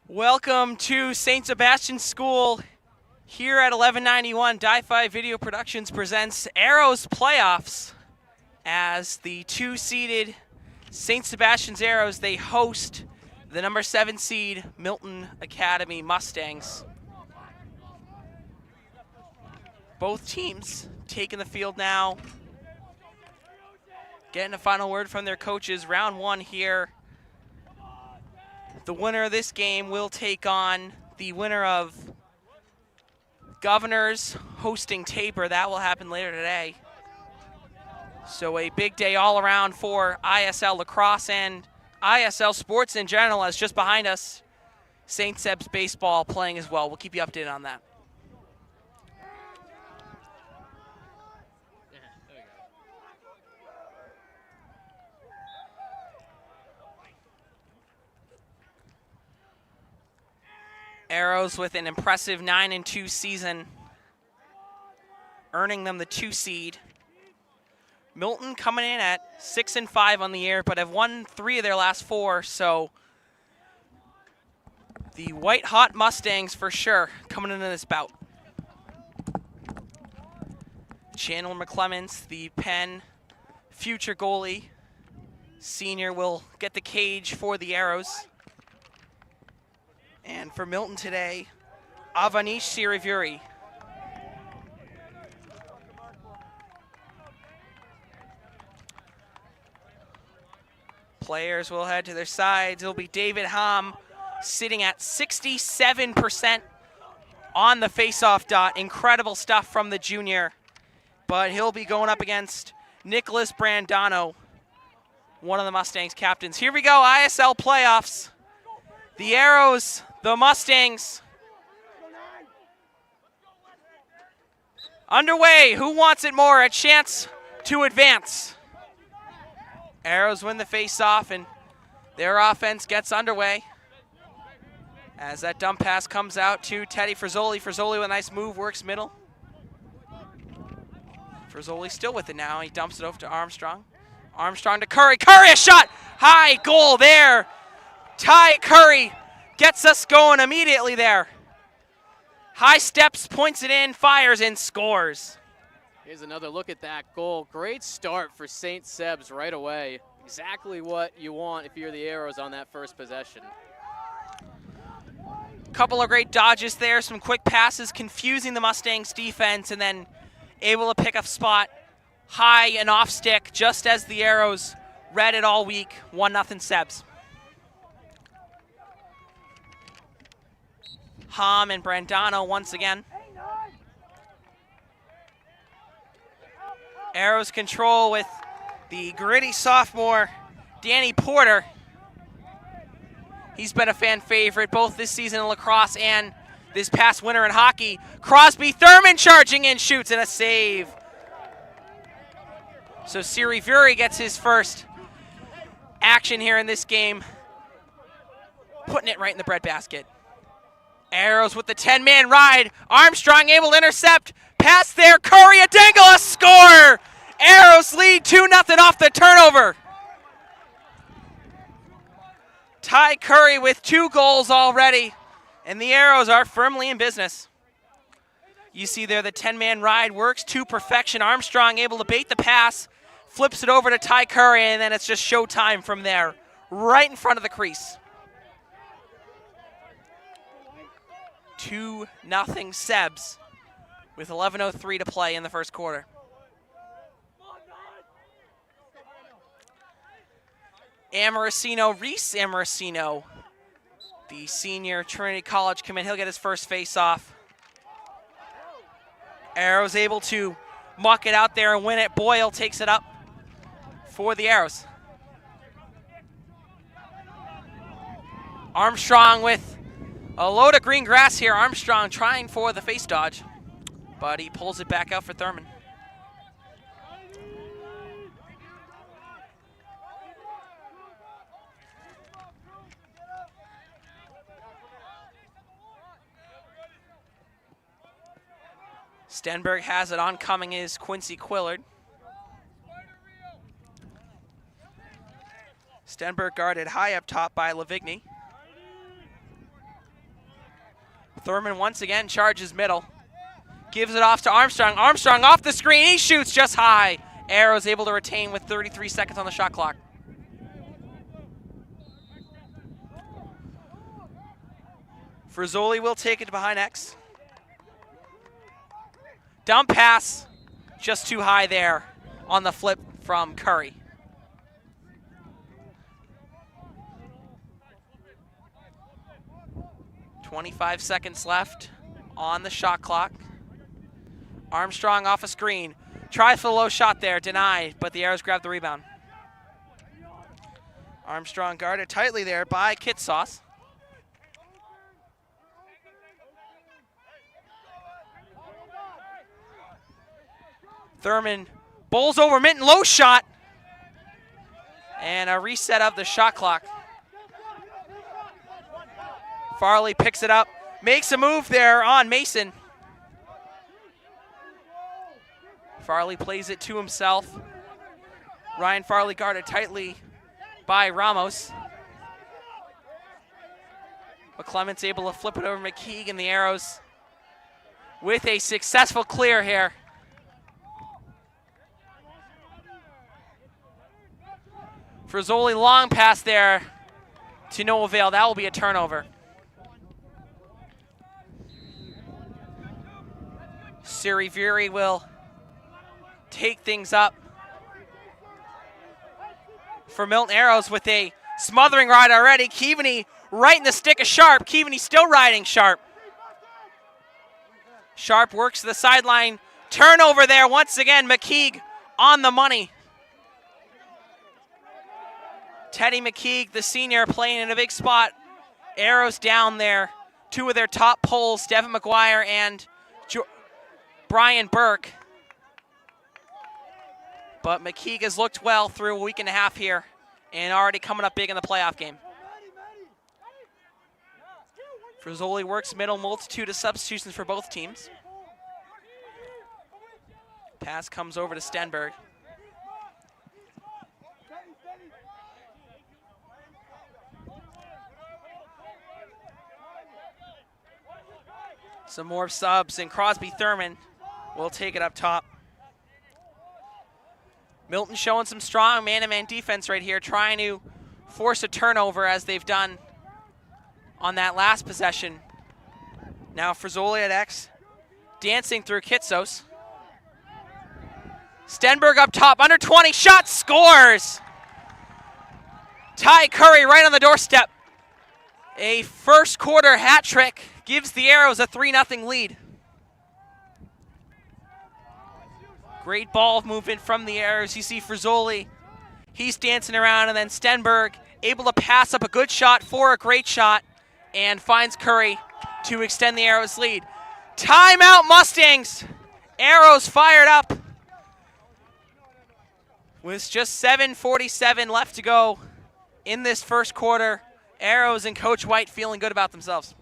Welcome to St Sebastians School here at 1191. Die-Fi Video Productions presents Arrows Playoffs as the two-seeded St Sebastians Arrows, they host the number 7 seed Milton Academy Mustangs. Both teams taking the field now, getting a final word from their coaches. Round one here. The winner of this game will take on the winner of Governors hosting Tabor. That will happen later today. So a big day all around for ISL Lacrosse and ISL sports in general, as just behind us, St. Seb's baseball playing as well. We'll keep you updated on that. Arrows with an impressive 9-2 season, earning them the 2 seed. Milton coming in at 6-5 on the year, but have won 3 of their last 4. So the white-hot Mustangs for sure coming into this bout. Chandler McClements, the Penn future goalie, senior, will get the cage for the Arrows. And for Milton today, Avanish Sirivuri. Players will head to their sides. It'll be David Hom sitting at 67% on the face-off dot. Incredible stuff from the junior. But he'll be going up against Nicholas Brandano, one of the Mustangs captains. Here we go, ISL playoffs. The Arrows, the Mustangs. Underway, who wants it more? A chance to advance. Arrows win the face-off, and their offense gets underway. As that dump pass comes out to Teddy Frizzoli. Frizzoli with a nice move, works middle. Frizzoli still with it now. He dumps it over to Armstrong. Armstrong to Curry. Curry, a shot! High goal there. Ty Curry gets us going immediately there. High steps, points it in, fires and scores. Here's another look at that goal. Great start for St. Seb's right away. Exactly what you want if you're the Arrows on that first possession. Couple of great dodges there, some quick passes, confusing the Mustangs defense, and then able to pick a spot high and off stick, just as the Arrows read it all week. 1-0 Sebs. Hom and Brandano once again. Arrows control with the gritty sophomore, Danny Porter. He's been a fan favorite both this season in lacrosse and this past winter in hockey. Crosby Thurman charging in, shoots, and a save. So Siri Fury gets his first action here in this game, putting it right in the breadbasket. Arrows with the 10-man ride. Armstrong able to intercept. Pass there. Curry, a dangle, a score! Arrows lead 2-0 off the turnover. Ty Curry with 2 goals already, and the Arrows are firmly in business. You see there the 10-man ride works to perfection. Armstrong able to bait the pass, flips it over to Ty Curry, and then it's just showtime from there, right in front of the crease. 2-0 Sebs with 11:03 to play in the first quarter. Reese Amaracino, the senior Trinity College commit, he'll get his first face-off. Arrows able to muck it out there and win it. Boyle takes it up for the Arrows. Armstrong with a load of green grass here. Armstrong trying for the face dodge, but he pulls it back out for Thurman. Stenberg has it. Oncoming is Quincy Quillard. Stenberg guarded high up top by Lavigny. Thurman once again charges middle. Gives it off to Armstrong. Armstrong off the screen. He shoots just high. Arrows able to retain with 33 seconds on the shot clock. Frizzoli will take it behind X. Dump pass. Just too high there on the flip from Curry. .25 seconds left on the shot clock. Armstrong off a screen. Tries for the low shot there, denied, but the Arrows grab the rebound. Armstrong guarded tightly there by Kitsauce. Thurman bowls over Milton, low shot. And a reset of the shot clock. Farley picks it up, makes a move there on Mason. Farley plays it to himself. Ryan Farley guarded tightly by Ramos. But Clement's able to flip it over McKeague, and the Arrows with a successful clear here. Frizzoli long pass there to no avail. That will be a turnover. Siriviri will take things up for Milton Arrows with a smothering ride already. Keaveney right in the stick of Sharp. Keaveney still riding Sharp. Sharp works to the sideline. Turnover there once again. McKeague on the money. Teddy McKeague, the senior, playing in a big spot. Arrows down there. Two of their top poles, Devin McGuire and Brian Burke. But McKeague has looked well through a week and a half here and already coming up big in the playoff game. Frizzoli works middle, multitude of substitutions for both teams. Pass comes over to Stenberg. Some more subs, and Crosby Thurman will take it up top. Milton showing some strong man-to-man defense right here, trying to force a turnover as they've done on that last possession. Now Frizzoli at X, dancing through Kitsos. Stenberg up top, under 20, shot, scores! Ty Curry right on the doorstep. A first quarter hat trick gives the Arrows a 3-0 lead. Great ball movement from the Arrows. You see Frizzoli, he's dancing around, and then Stenberg able to pass up a good shot for a great shot and finds Curry to extend the Arrows lead. Timeout Mustangs! Arrows fired up with just 7:47 left to go in this first quarter. Arrows and Coach White feeling good about themselves.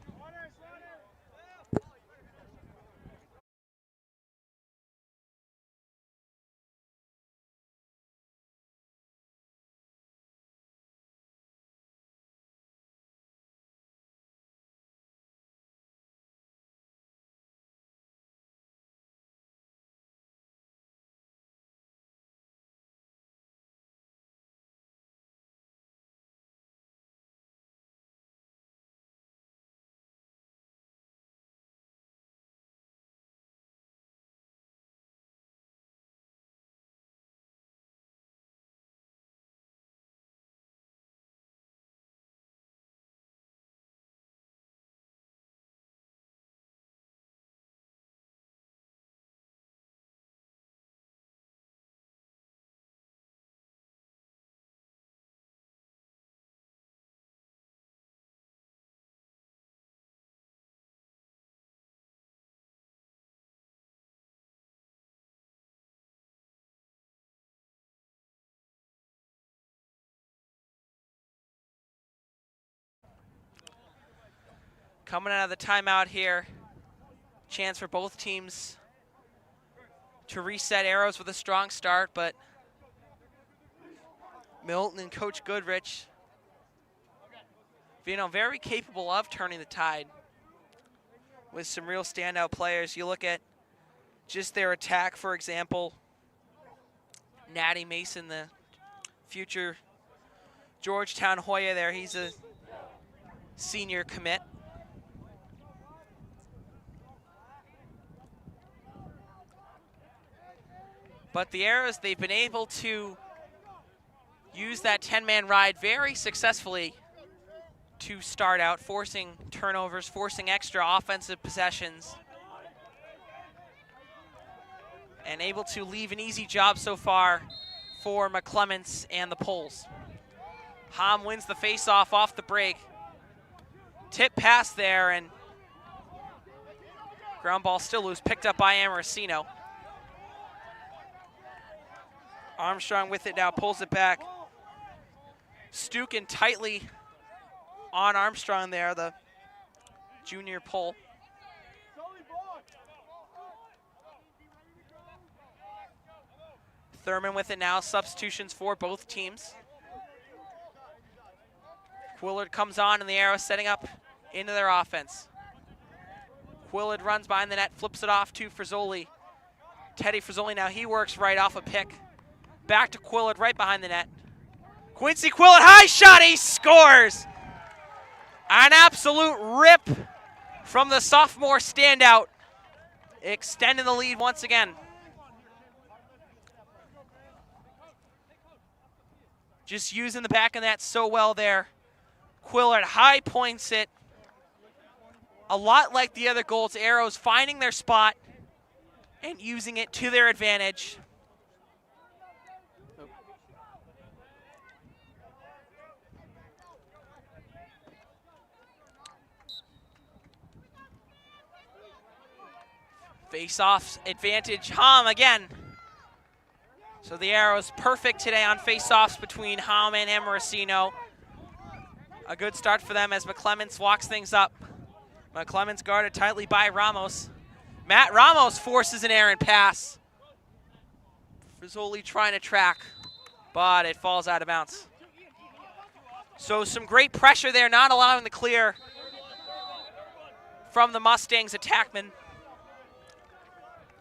Coming out of the timeout here, chance for both teams to reset. Arrows with a strong start, but Milton and Coach Goodrich, very capable of turning the tide. with some real standout players. You look at just their attack, for example. Natty Mason, the future Georgetown Hoya there. He's a senior commit. But the Arrows, they've been able to use that 10-man ride very successfully to start out, forcing turnovers, forcing extra offensive possessions, and able to leave an easy job so far for McClements and the Poles. Hom wins the faceoff off the break. Tip pass there, and ground ball still loose, picked up by Amorosino. Armstrong with it now, pulls it back. Stukin tightly on Armstrong there, the junior Pole. Thurman with it now, substitutions for both teams. Quillard comes on, and the Arrows setting up into their offense. Quillard runs behind the net, flips it off to Frizzoli. Teddy Frizzoli now, he works right off a pick. Back to Quillard, right behind the net. Quincy Quillard, high shot, he scores! An absolute rip from the sophomore standout, extending the lead once again. Just using the back of the net so well there. Quillard high points it. A lot like the other goals, Arrows finding their spot and using it to their advantage. Face-offs advantage, Hom again. So the Arrows perfect today on face-offs between Hom and Amorosino. A good start for them as McClements walks things up. McClements guarded tightly by Ramos. Matt Ramos forces an errant pass. Frizzoli trying to track, but it falls out of bounds. So some great pressure there, not allowing the clear from the Mustangs attackmen.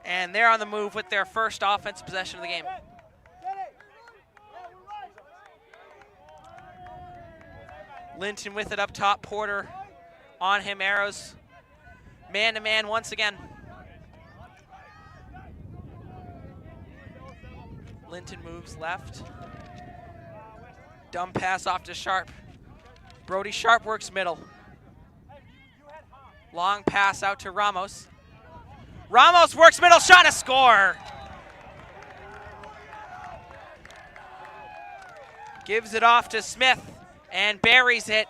And they're on the move with their first offensive possession of the game. Linton with it up top, Porter on him, Arrows man-to-man once again. Linton moves left. Dumb pass off to Sharp. Brody Sharp works middle. Long pass out to Ramos. Ramos works middle, shot, a score. Gives it off to Smith and buries it.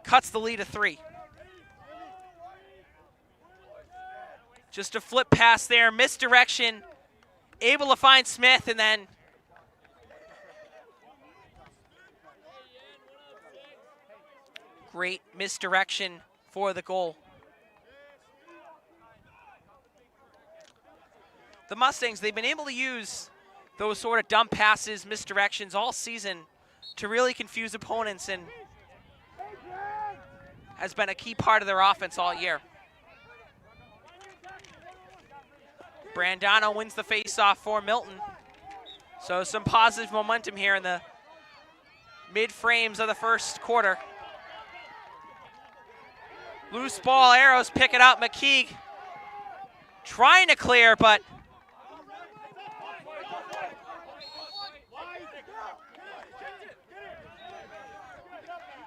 Cuts the lead to 3. Just a flip pass there, misdirection. Able to find Smith, and then great misdirection for the goal. The Mustangs, they've been able to use those sort of dump passes, misdirections all season to really confuse opponents, and has been a key part of their offense all year. Brandano wins the faceoff for Milton. So some positive momentum here in the mid-frames of the first quarter. Loose ball, Arrows pick it up. McKeague trying to clear, but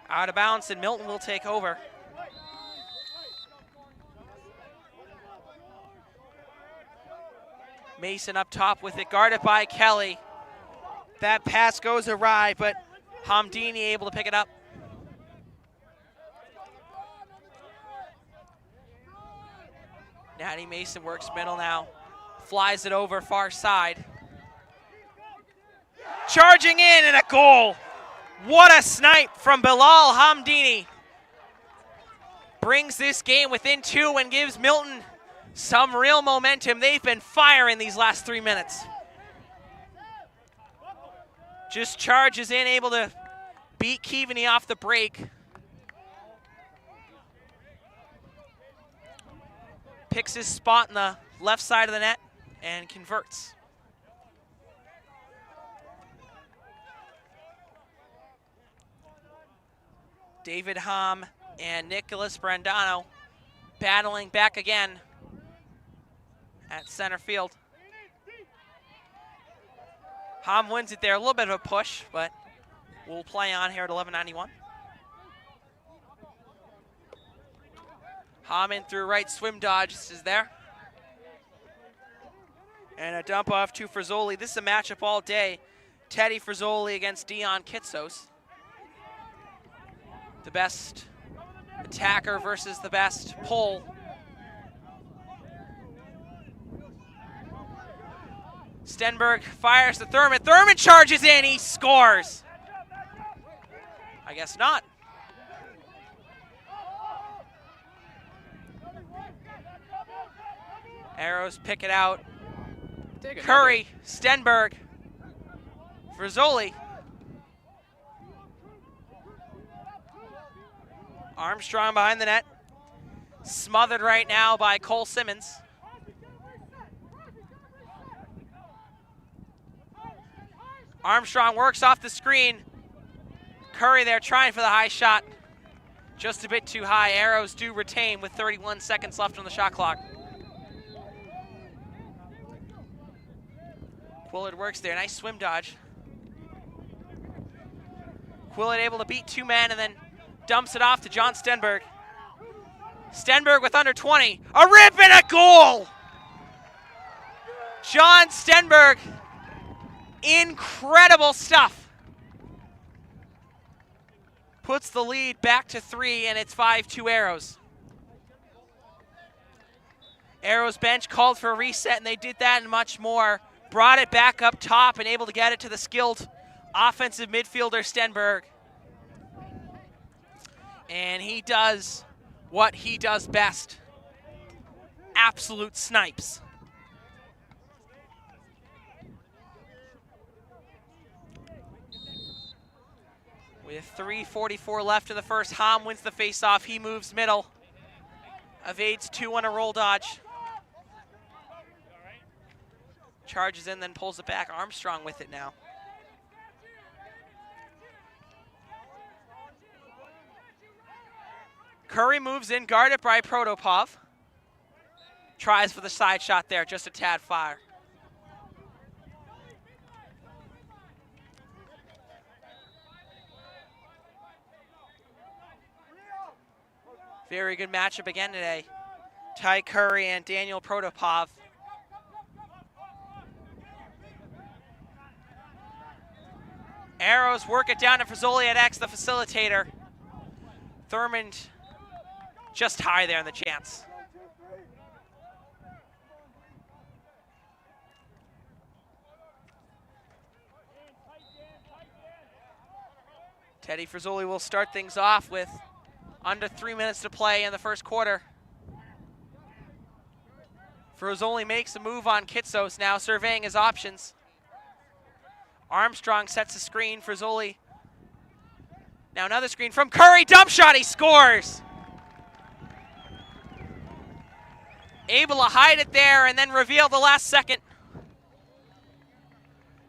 out of bounds, and Milton will take over. Mason up top with it, guarded by Kelly. That pass goes awry, but Hamdini able to pick it up. Natty Mason works middle now. Flies it over far side. Charging in, and a goal. What a snipe from Bilal Hamdini. Brings this game within 2 and gives Milton some real momentum. They've been firing these last 3 minutes. Just charges in, able to beat Keaveney off the break. picks his spot in the left side of the net and converts. David Hom and Nicholas Brandano battling back again at center field. Hom wins it there, a little bit of a push, but we'll play on here at 11:91. Hom in through right, swim dodge is there. And a dump off to Frizzoli. This is a matchup all day. Teddy Frizzoli against Dion Kitsos. The best attacker versus the best pull. Stenberg fires to Thurman. Thurman charges in, he scores. I guess not. Arrows pick it out. Curry, Stenberg, Frizzoli. Armstrong behind the net. Smothered right now by Cole Simmons. Armstrong works off the screen. Curry there trying for the high shot. Just a bit too high. Arrows do retain with 31 seconds left on the shot clock. Quillard works there, nice swim dodge. Quillard able to beat two men and then dumps it off to John Stenberg. Stenberg with under 20, a rip and a goal! John Stenberg, incredible stuff. Puts the lead back to 3 and it's 5-2 Arrows. Arrows bench called for a reset and they did that and much more. Brought it back up top and able to get it to the skilled offensive midfielder Stenberg. And he does what he does best. Absolute snipes. With 3:44 left in the first, Hom wins the faceoff. He moves middle. Evades 2 on a roll dodge. Charges in, then pulls it back. Armstrong with it now. Curry moves in, guarded by Protopov. Tries for the side shot there, just a tad fire. Very good matchup again today. Ty Curry and Daniel Protopov. Arrows work it down to Frizzoli at X, the facilitator. Thurman just high there in the chance. Teddy Frizzoli will start things off with under 3 minutes to play in the first quarter. Frizzoli makes a move on Kitsos now, surveying his options. Armstrong sets a screen. Frizzoli. Now another screen from Curry. Dump shot. He scores. Able to hide it there and then reveal the last second.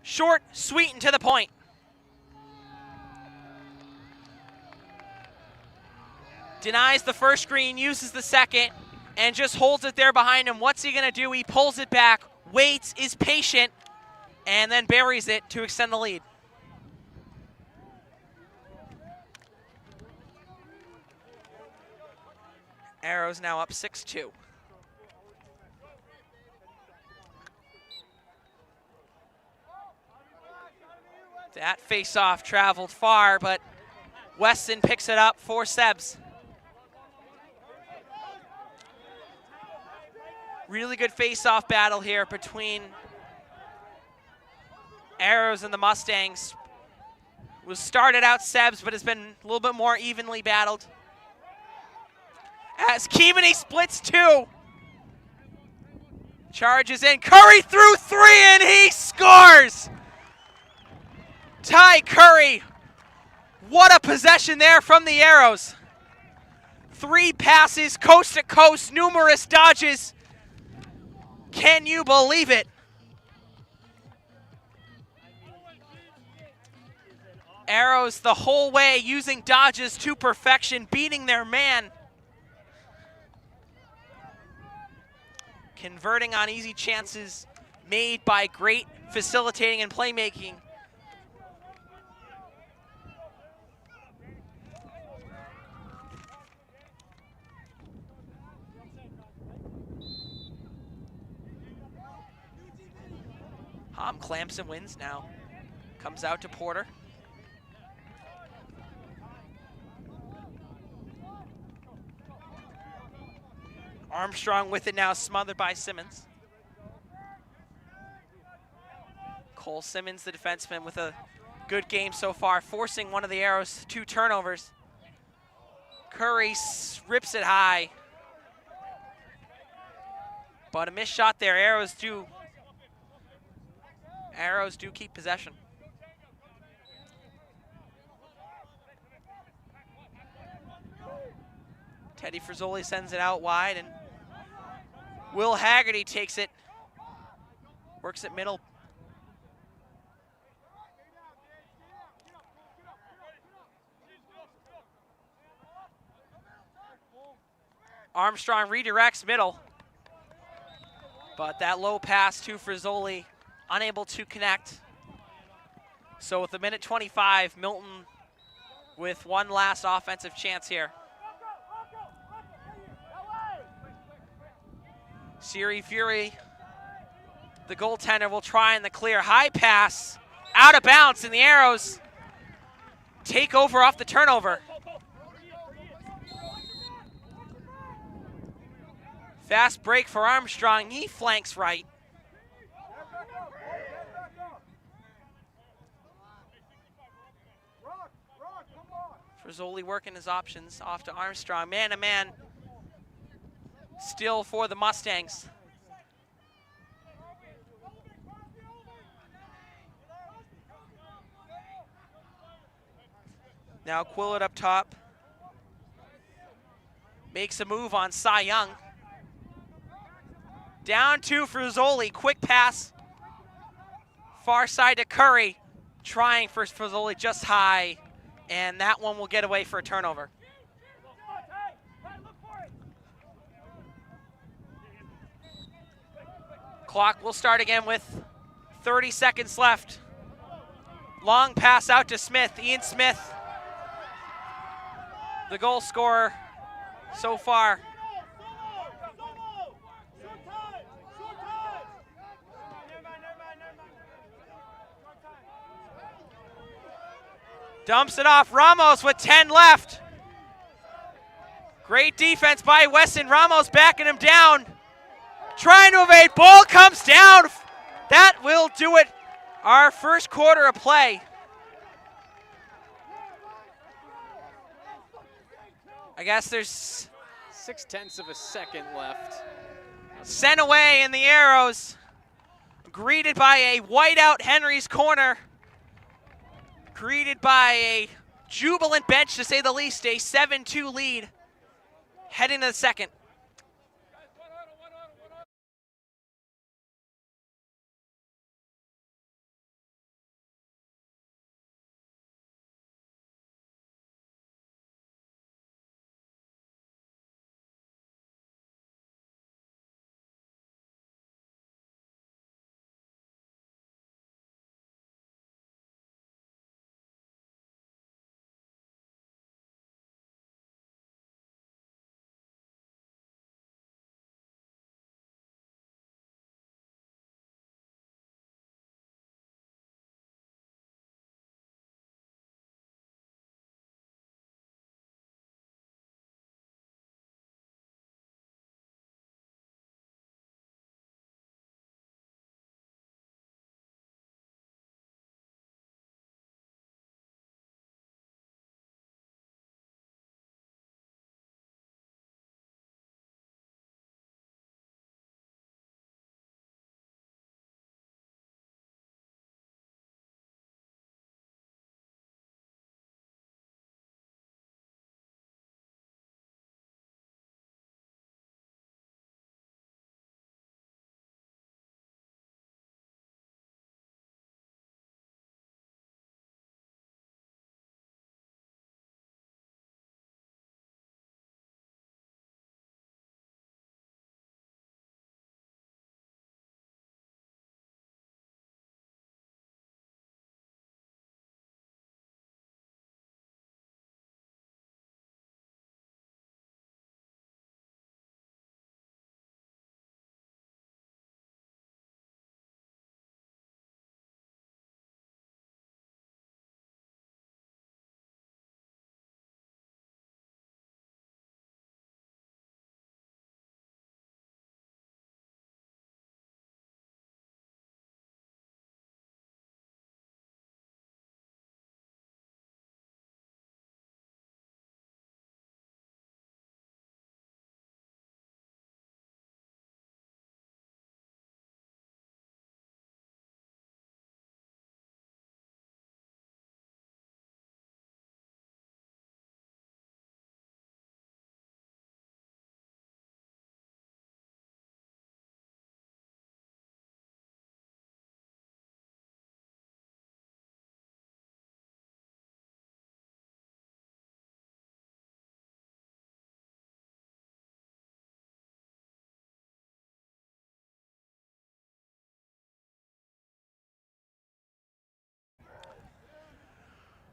Short, sweet, and to the point. Denies the first screen, uses the second, and just holds it there behind him. What's he going to do? He pulls it back, waits, is patient, and then buries it to extend the lead. Arrows now up 6-2. That face-off traveled far, but Weston picks it up for Sebs. Really good face-off battle here between Arrows and the Mustangs. Was started out Sebs, but has been a little bit more evenly battled. As Keaveny splits 2. Charges in. Curry through 3, and he scores! Ty Curry. What a possession there from the Arrows. 3 passes, coast to coast, numerous dodges. Can you believe it? Arrows the whole way, using dodges to perfection, beating their man. Converting on easy chances made by great facilitating and playmaking. Hom clamps and wins now. Comes out to Porter. Armstrong with it now, smothered by Simmons. Cole Simmons, the defenseman, with a good game so far, forcing one of the Arrows 2 turnovers. Curry rips it high. But a missed shot there. Arrows do keep possession. Teddy Frizzoli sends it out wide, and Will Haggerty takes it. Works at middle. Armstrong redirects middle. But that low pass to Frizzoli, unable to connect. So with a minute 25, Milton with one last offensive chance here. Siri Fury, the goaltender, will try in the clear. High pass, out of bounds, and the Arrows take over off the turnover. Fast break for Armstrong, he flanks right. Frizzoli working his options, off to Armstrong, man-to-man. Still for the Mustangs. Now Quillett up top. Makes a move on Cy Young. Down to Frizzoli, quick pass. Far side to Curry. Trying for Frizzoli just high. And that one will get away for a turnover. Clock will start again with 30 seconds left. Long pass out to Smith, Ian Smith. The goal scorer so far. Dumps it off, Ramos with 10 left. Great defense by Weston, Ramos backing him down. Trying to evade, ball comes down. That will do it. Our first quarter of play. I guess there's 0.6 of a second left. Sent away in the Arrows. Greeted by a whiteout Henry's corner. Greeted by a jubilant bench, to say the least. A 7-2 lead heading to the second.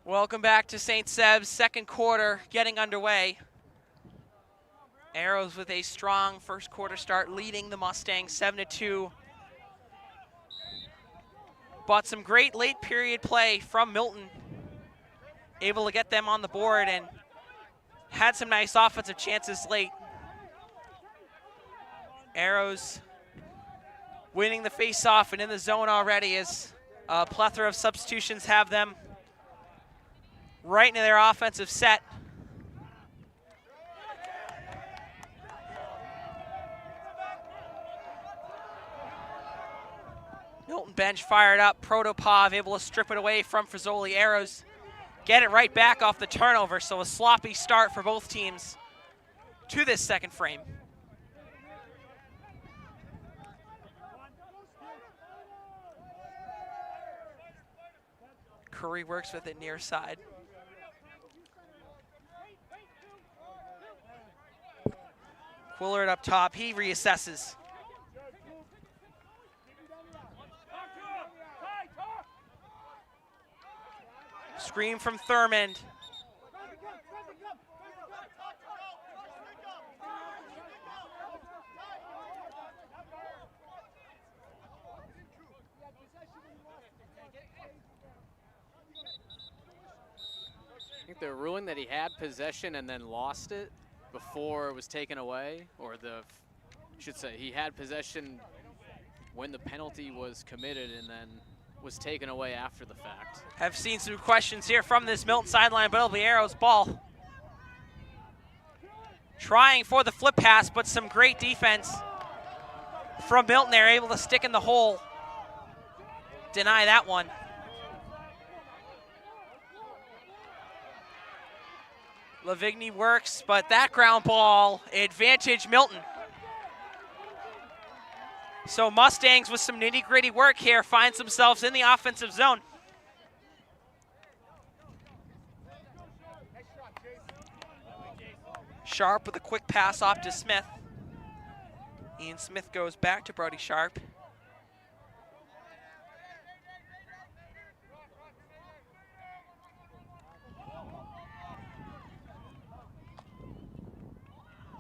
Welcome back to St. Seb's. Second quarter getting underway. Arrows with a strong first quarter start, leading the Mustangs 7-2. But some great late period play from Milton, able to get them on the board and had some nice offensive chances late. Arrows winning the face-off and in the zone already as a plethora of substitutions have them right into their offensive set. Milton bench fired up. Protopov able to strip it away from Frisoli. Arrows get it right back off the turnover, so a sloppy start for both teams to this second frame. Curry works with it near side. Quillard up top, he reassesses. Screen from Thurmond. I think the ruling that he had possession and then lost it before it was taken away, or I should say he had possession when the penalty was committed and then was taken away after the fact. Have seen some questions here from this Milton sideline, but it'll be Arrows' ball. Trying for the flip pass, but some great defense from Milton. They're able to stick in the hole. Deny that one. Lavigny works, but that ground ball, advantage Milton. So Mustangs with some nitty-gritty work here finds themselves in the offensive zone. Sharp with a quick pass off to Smith. Ian Smith goes back to Brody Sharp.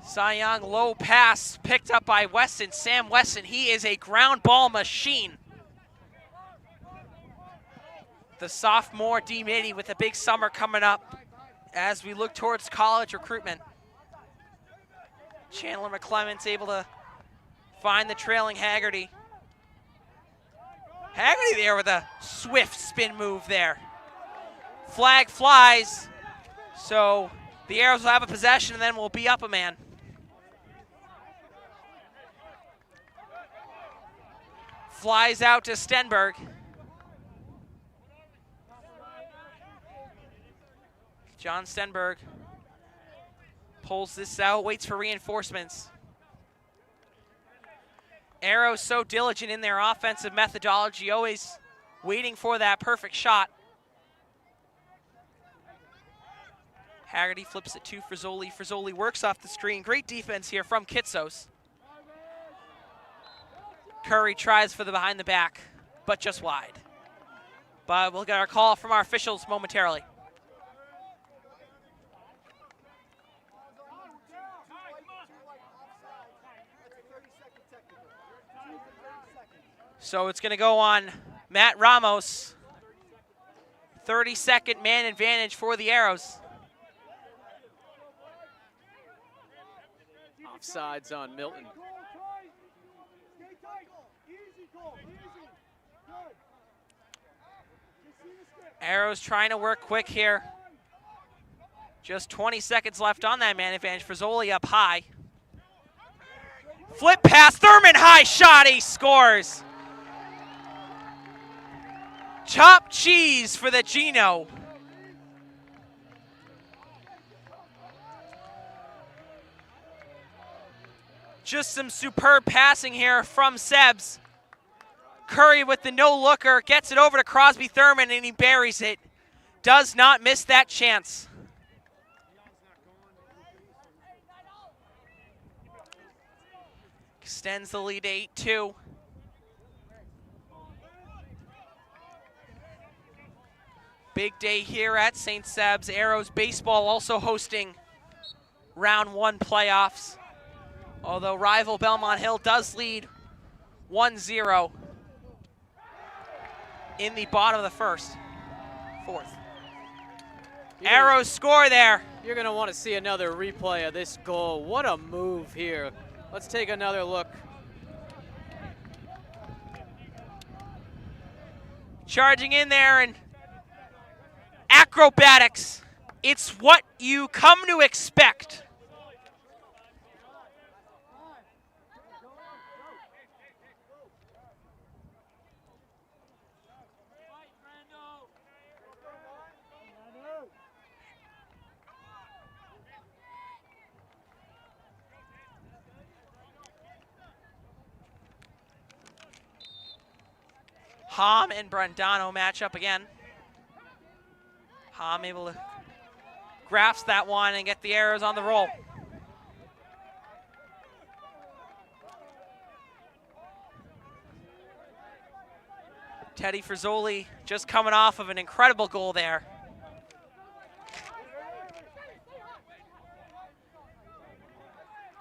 Cy Young, low pass picked up by Weston. Sam Weston, he is a ground ball machine. The sophomore D-Midi with a big summer coming up as we look towards college recruitment. Chandler McClement's able to find the trailing Haggerty. Haggerty there with a swift spin move there. Flag flies, so the Arrows will have a possession and then we'll be up a man. Flies out to Stenberg. John Stenberg pulls this out, waits for reinforcements. Arrows so diligent in their offensive methodology, always waiting for that perfect shot. Haggerty flips it to Frisoli. Frisoli works off the screen. Great defense here from Kitsos. Curry tries for the behind the back, but just wide. But we'll get our call from our officials momentarily. So it's going to go on Matt Ramos. 30-second man advantage for the Arrows. Offsides on Milton. Arrows trying to work quick here. Just 20 seconds left on that man advantage. Frisoli up high. Flip pass, Thurmond high shot, he scores. Chopped cheese for the Gino. Just some superb passing here from Sebs. Curry with the no-looker, gets it over to Crosby Thurmond, and he buries it. Does not miss that chance. Extends the lead 8-2. Big day here at St. Seb's. Arrows baseball also hosting round 1 playoffs. Although rival Belmont Hill does lead 1-0 in the bottom of the fourth. Arrows score there. You're going to want to see another replay of this goal. What a move here. Let's take another look. Charging in there and acrobatics. It's what you come to expect. Hom and Brandano match up again. Hom able to grasp that one and get the Arrows on the roll. Teddy Frizzoli just coming off of an incredible goal there.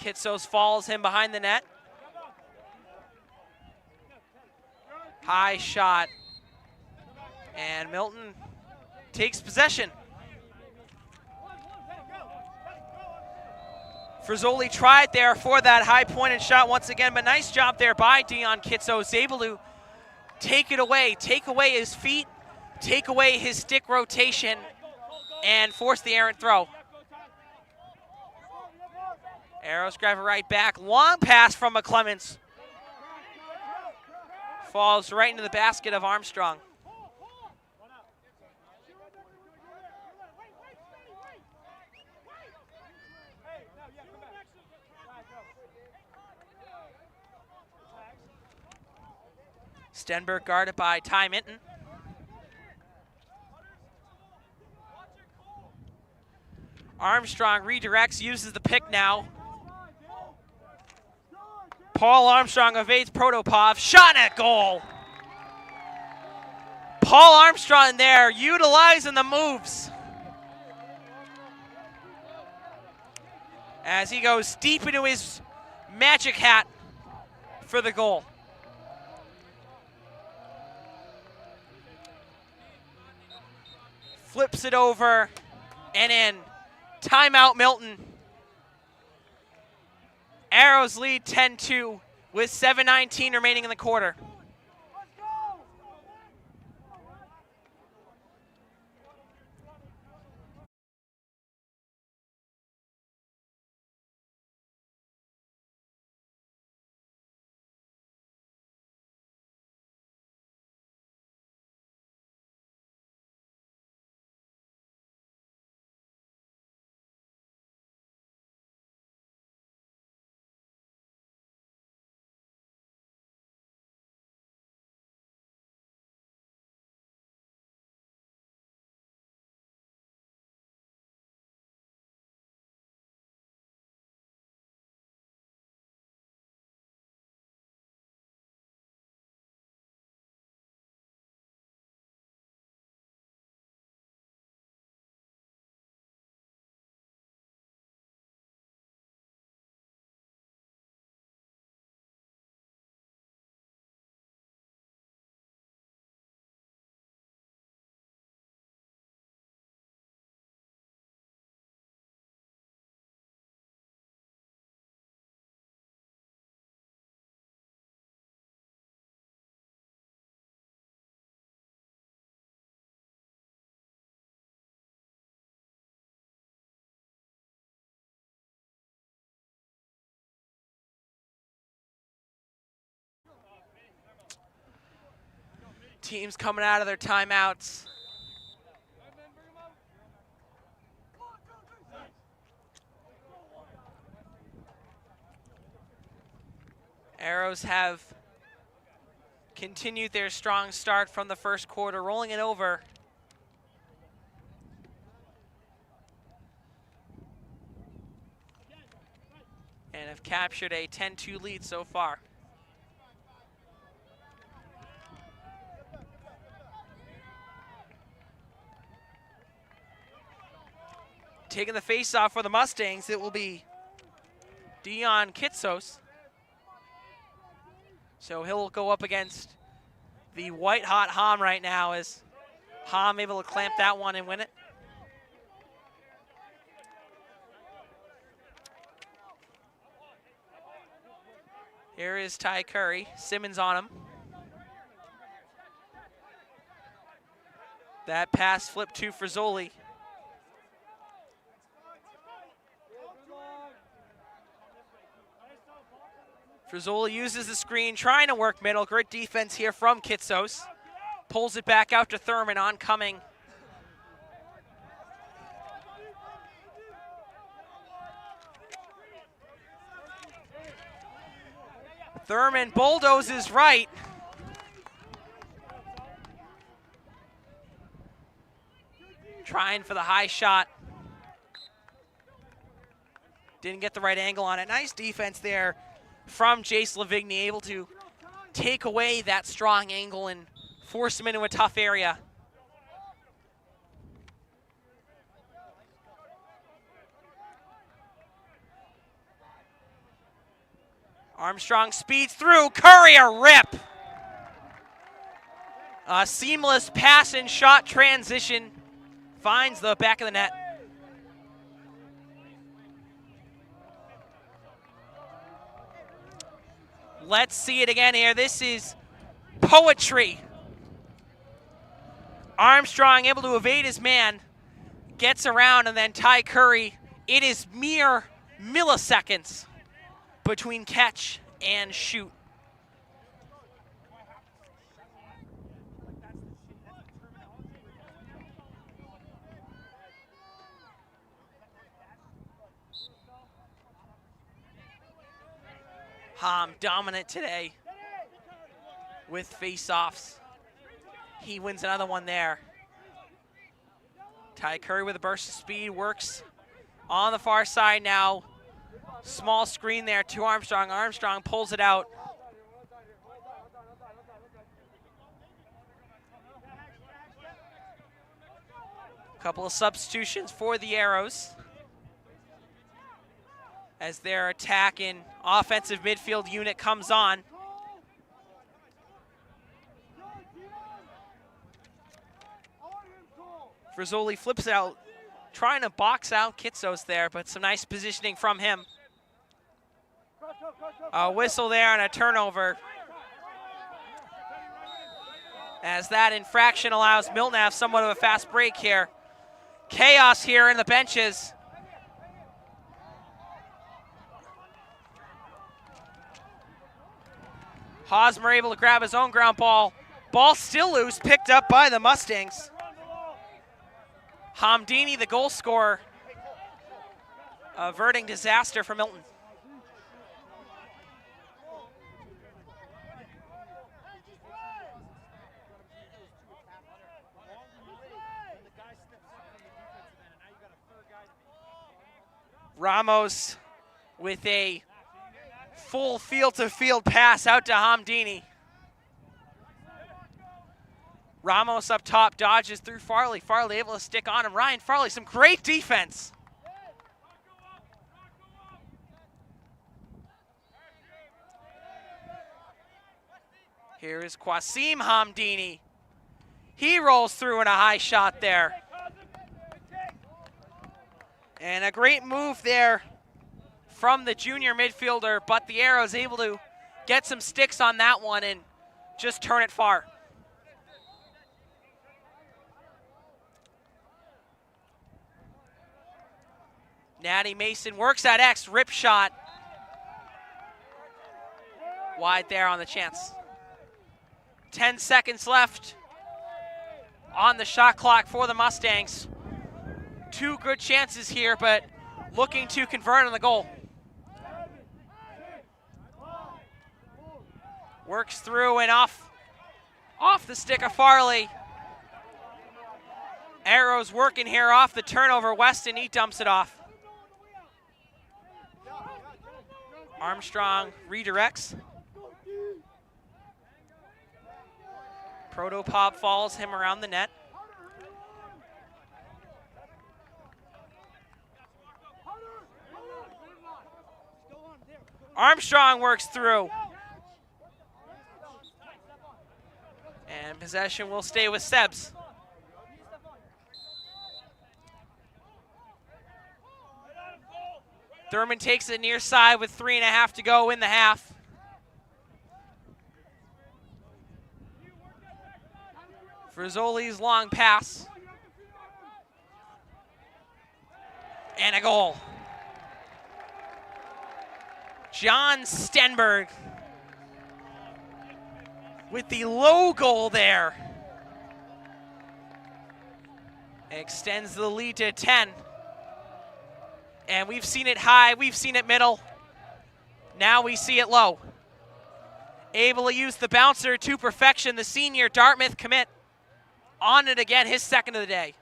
Kitsos follows him behind the net. High shot. And Milton takes possession. Frizzoli tried there for that high pointed shot once again, but nice job there by Dion Kitsos, able to take it away, take away his feet, take away his stick rotation, and force the errant throw. Arrows grab it right back. Long pass from McClements. Falls right into the basket of Armstrong. Stenberg guarded by Ty Minton. Armstrong redirects, uses the pick now. Paul Armstrong evades Protopov, shot at goal. Paul Armstrong there, utilizing the moves. As he goes deep into his magic hat for the goal. Flips it over and in. Timeout Milton. Arrows lead 10-2 with 7:19 remaining in the quarter. Teams coming out of their timeouts. Arrows have continued their strong start from the first quarter, rolling it over. And have captured a 10-2 lead so far. taking the face-off for the Mustangs, it will be Dion Kitsos. So he'll go up against the white-hot Hom right now, as Hom able to clamp that one and win it. Here is Ty Curry. Simmons on him. That pass flipped to Frizzoli. Frizzoli uses the screen, trying to work middle. Great defense here from Kitsos. Pulls it back out to Thurman, oncoming. Thurman bulldozes right. Trying for the high shot. Didn't get the right angle on it. Nice defense there from Jace Lavigny, able to take away that strong angle and force him into a tough area. Armstrong speeds through. Curry a rip. A seamless pass and shot transition. Finds the back of the net. Let's see it again here. This is poetry. Armstrong able to evade his man. Gets around, and then Ty Curry. It is mere milliseconds between catch and shoot. Hom dominant today with face-offs. He wins another one there. Ty Curry with a burst of speed, works on the far side now. Small screen there to Armstrong. Armstrong pulls it out. Couple of substitutions for the Arrows as their attack in offensive midfield unit comes on. Frizzoli flips it out, trying to box out Kitsos there, but some nice positioning from him. A whistle there and a turnover, as that infraction allows Milton to have somewhat of a fast break here. Chaos here in the benches. Hosmer able to grab his own ground ball. Ball still loose, picked up by the Mustangs. Hamdini, the goal scorer, averting disaster for Milton. Ramos with a full field-to-field pass out to Hamdini. Ramos up top, dodges through Farley. Farley able to stick on him. Ryan Farley, some great defense. Here is Qasim Hamdini. He rolls through in a high shot there. And a great move there from the junior midfielder, but the Arrows able to get some sticks on that one and just turn it far. Natty Mason works that X, rip shot. Wide there on the chance. 10 seconds left on the shot clock for the Mustangs. Two good chances here, but looking to convert on the goal. Works through and off the stick of Farley. Arrows working here off the turnover. Weston, he dumps it off. Armstrong redirects. Protopop follows him around the net. Armstrong works through. And possession will stay with Sebs. Thurman takes it near side with 3.5 to go in the half. Frizzoli's long pass. And a goal. John Stenberg with the low goal there. Extends the lead to 10. And we've seen it high, we've seen it middle. Now we see it low. Able to use the bouncer to perfection, the senior Dartmouth commit. On it again, his second of the day.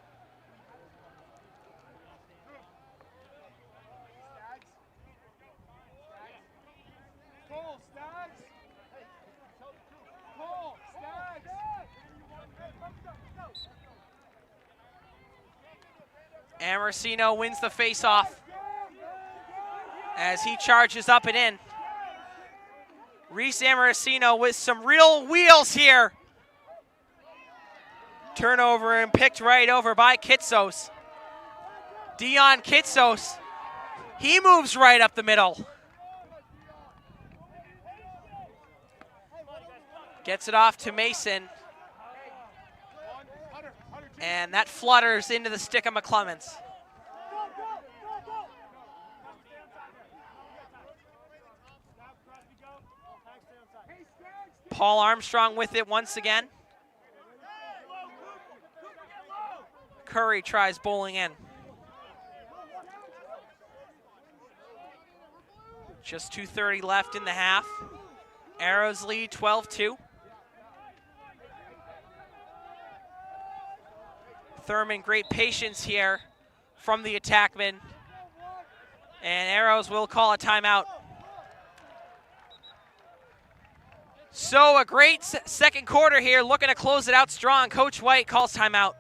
Amarcino wins the face-off as he charges up and in. Reese Amarcino with some real wheels here. Turnover and picked right over by Kitsos. Dion Kitsos, he moves right up the middle. Gets it off to Mason. And that flutters into the stick of McClemens. Paul Armstrong with it once again. Curry tries bowling in. Just 2:30 left in the half. Arrows lead 12-2. Thurman, great patience here from the attackman. And Arrows will call a timeout. So a great second quarter here, looking to close it out strong. Coach White calls timeout.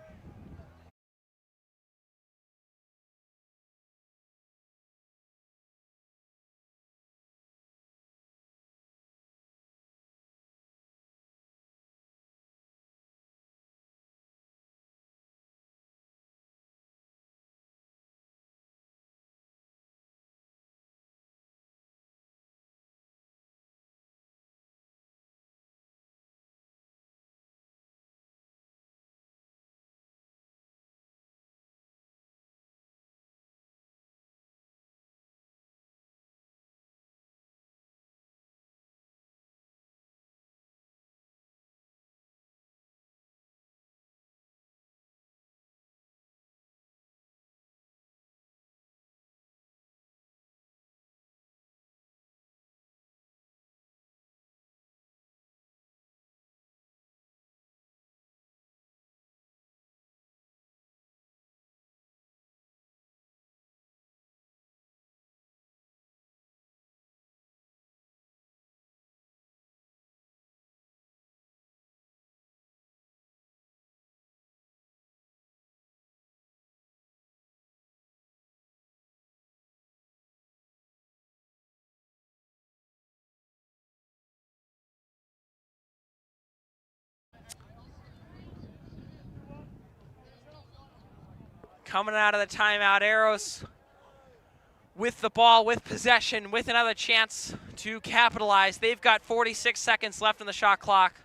Coming out of the timeout, Arrows with the ball, with possession, with another chance to capitalize. They've got 46 seconds left on the shot clock.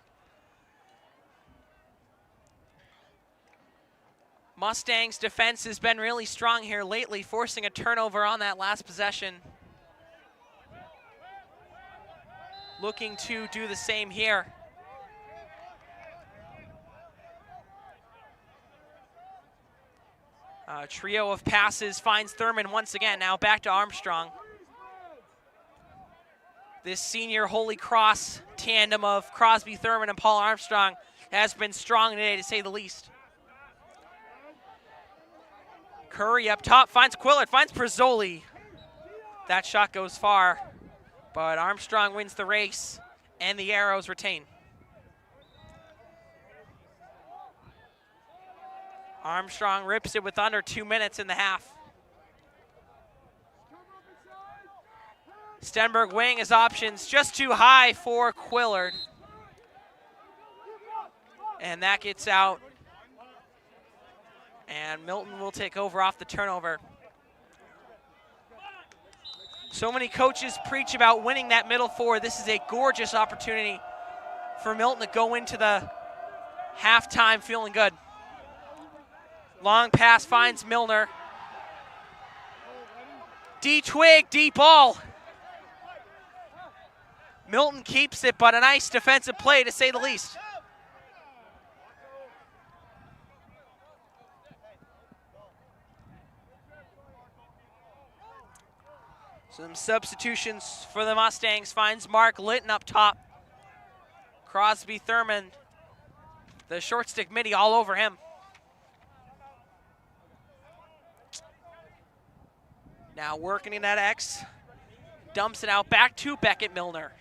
Mustangs' defense has been really strong here lately, forcing a turnover on that last possession. Looking to do the same here. Trio of passes finds Thurman once again. Now back to Armstrong. This senior Holy Cross tandem of Crosby Thurman and Paul Armstrong has been strong today, to say the least. Curry up top, finds Quillard, finds Prizzoli. That shot goes far, but Armstrong wins the race, and the Arrows retain. Armstrong rips it with under 2 minutes in the half. Stenberg weighing his options, just too high for Quillard. And that gets out. And Milton will take over off the turnover. So many coaches preach about winning that middle four. This is a gorgeous opportunity for Milton to go into the halftime feeling good. Long pass finds Milner. D-twig, deep ball. Milton keeps it, but a nice defensive play to say the least. Some substitutions for the Mustangs. Finds Mark Litton up top. Crosby Thurman, the short stick midi all over him. Now working in that X. Dumps it out back to Beckett Milner.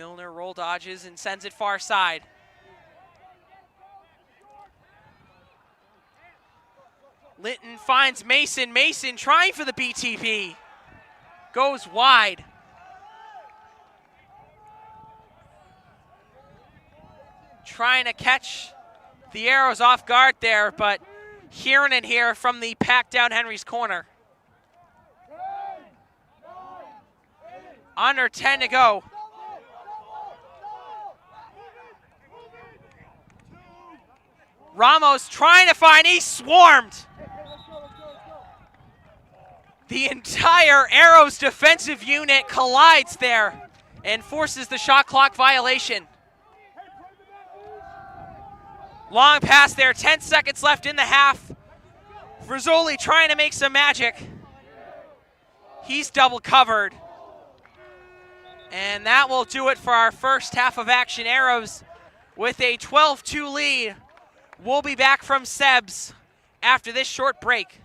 Milner roll dodges and sends it far side. Litton finds Mason. Mason trying for the BTP. Goes wide. Trying to catch the arrows off guard there, but hearing it here from the packed down Henry's corner. Under 10 to go. Ramos trying to find, he's swarmed. The entire Arrows defensive unit collides there and forces the shot clock violation. Long pass there, 10 seconds left in the half. Rizzoli trying to make some magic. He's double covered. And that will do it for our first half of action. Arrows with a 12-2 lead. We'll be back from Seb's after this short break.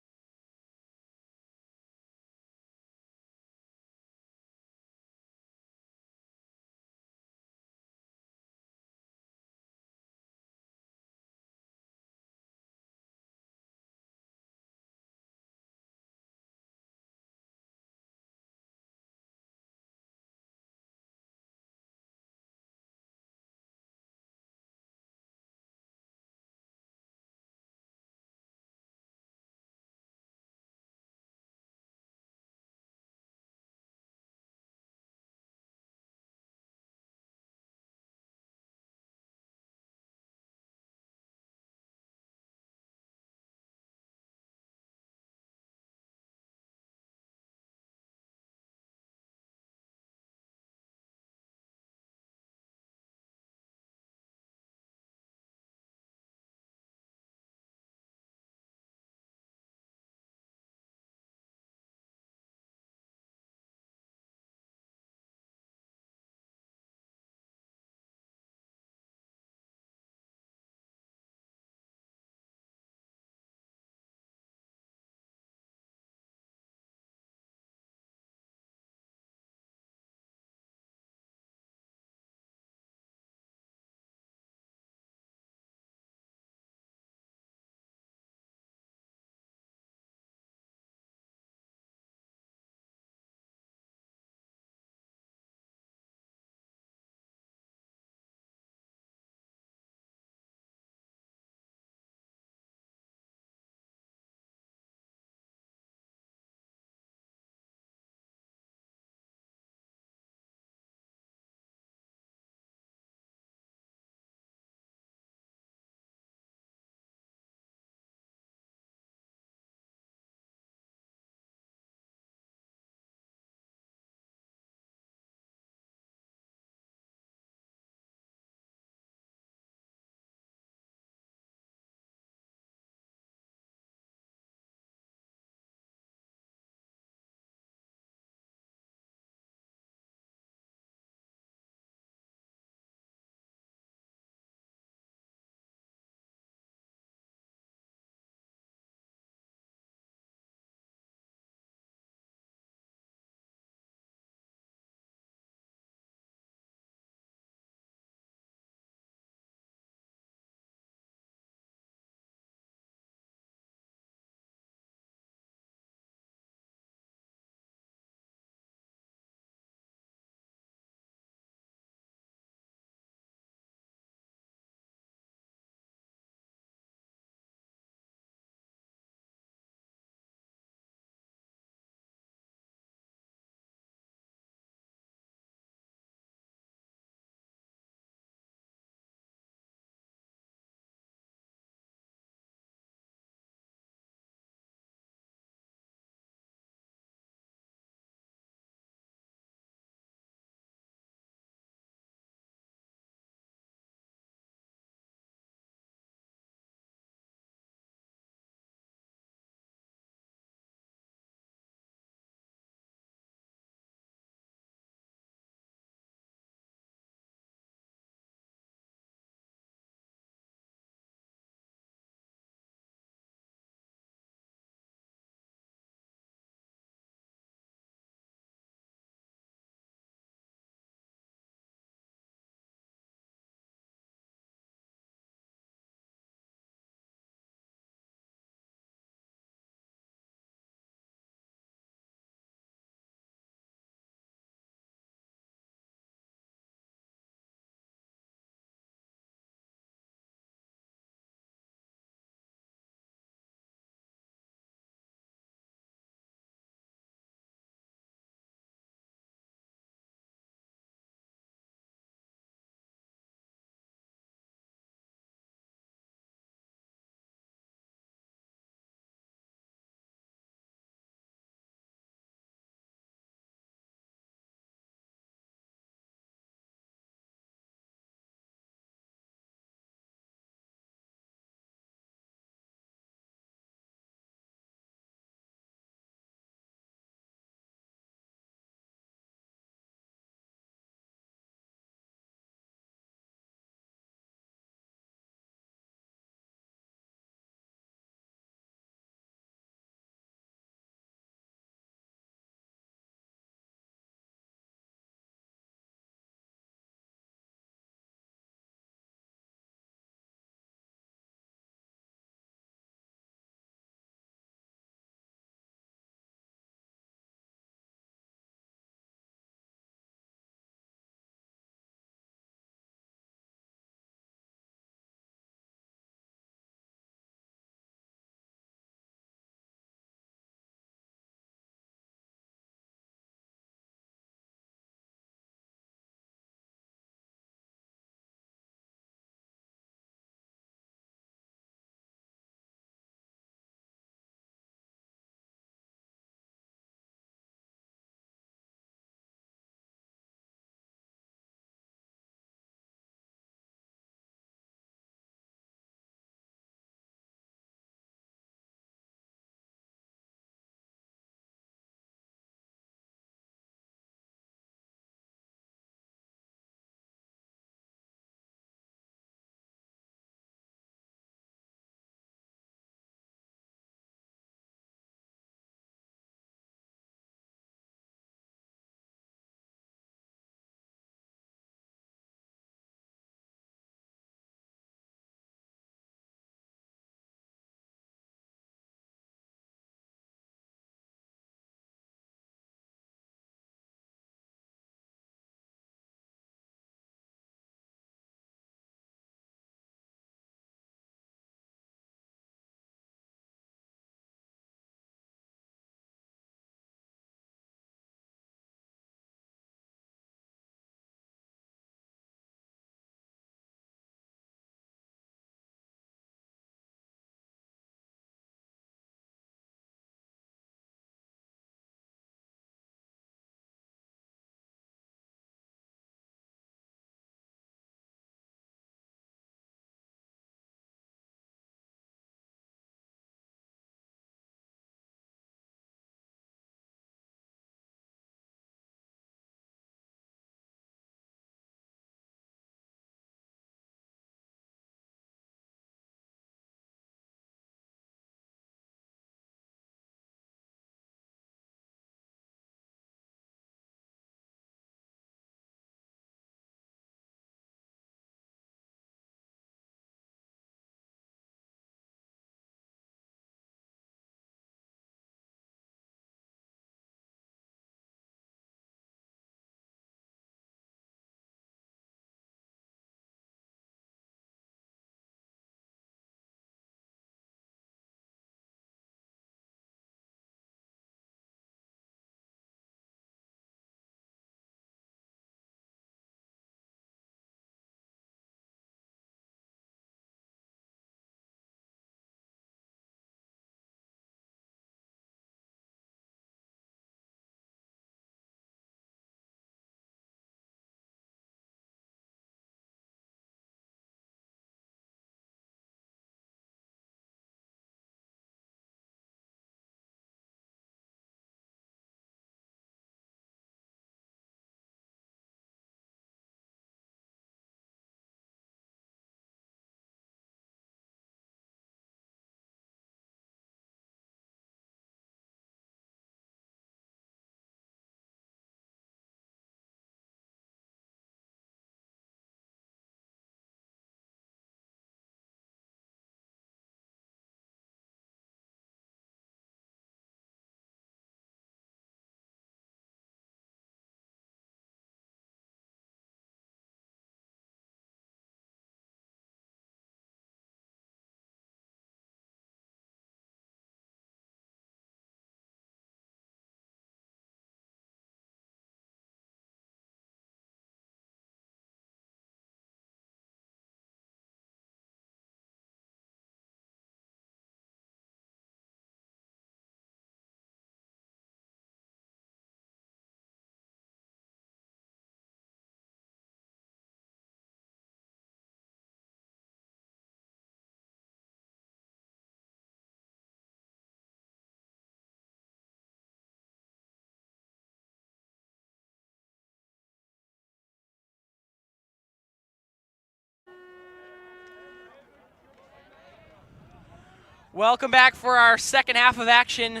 Welcome back for our second half of action.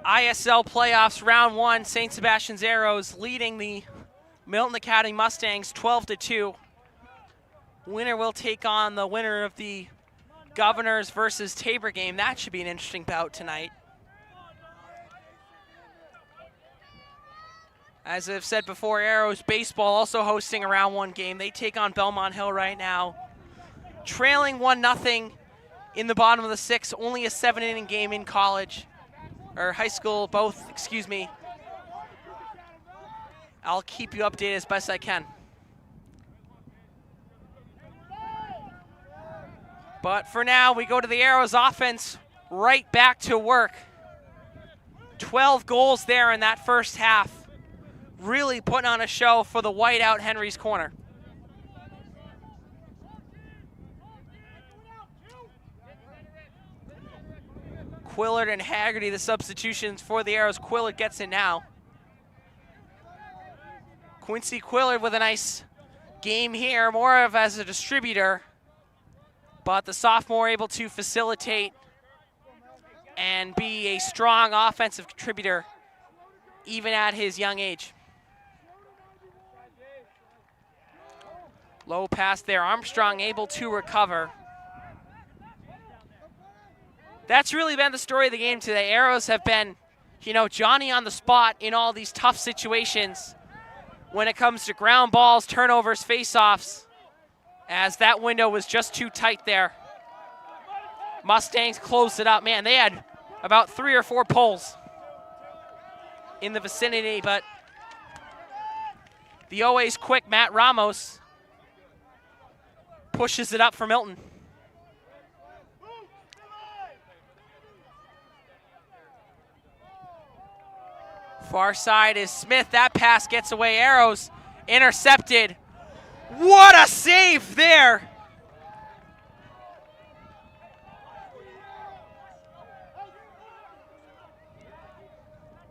ISL playoffs, round one. St. Sebastians Arrows leading the Milton Academy Mustangs 12-2. Winner will take on the winner of the Governors versus Tabor game. That should be an interesting bout tonight. As I've said before, Arrows baseball also hosting a round one game. They take on Belmont Hill right now. Trailing 1-0 in the bottom of the sixth. Only a 7-inning game in college, or high school, both, excuse me. I'll keep you updated as best I can. But for now, we go to the Arrows offense, right back to work. 12 goals there in that first half. Really putting on a show for the whiteout Henry's Corner. Quillard and Haggerty, the substitutions for the Arrows. Quillard gets it now. Quincy Quillard with a nice game here, more of as a distributor, but the sophomore able to facilitate and be a strong offensive contributor even at his young age. Low pass there, Armstrong able to recover. That's really been the story of the game today. Arrows have been, Johnny on the spot in all these tough situations when it comes to ground balls, turnovers, face-offs, as that window was just too tight there. Mustangs closed it up. Man, they had about 3 or 4 pulls in the vicinity, but the always quick Matt Ramos pushes it up for Milton. Far side is Smith. That pass gets away. Arrows intercepted. What a save there!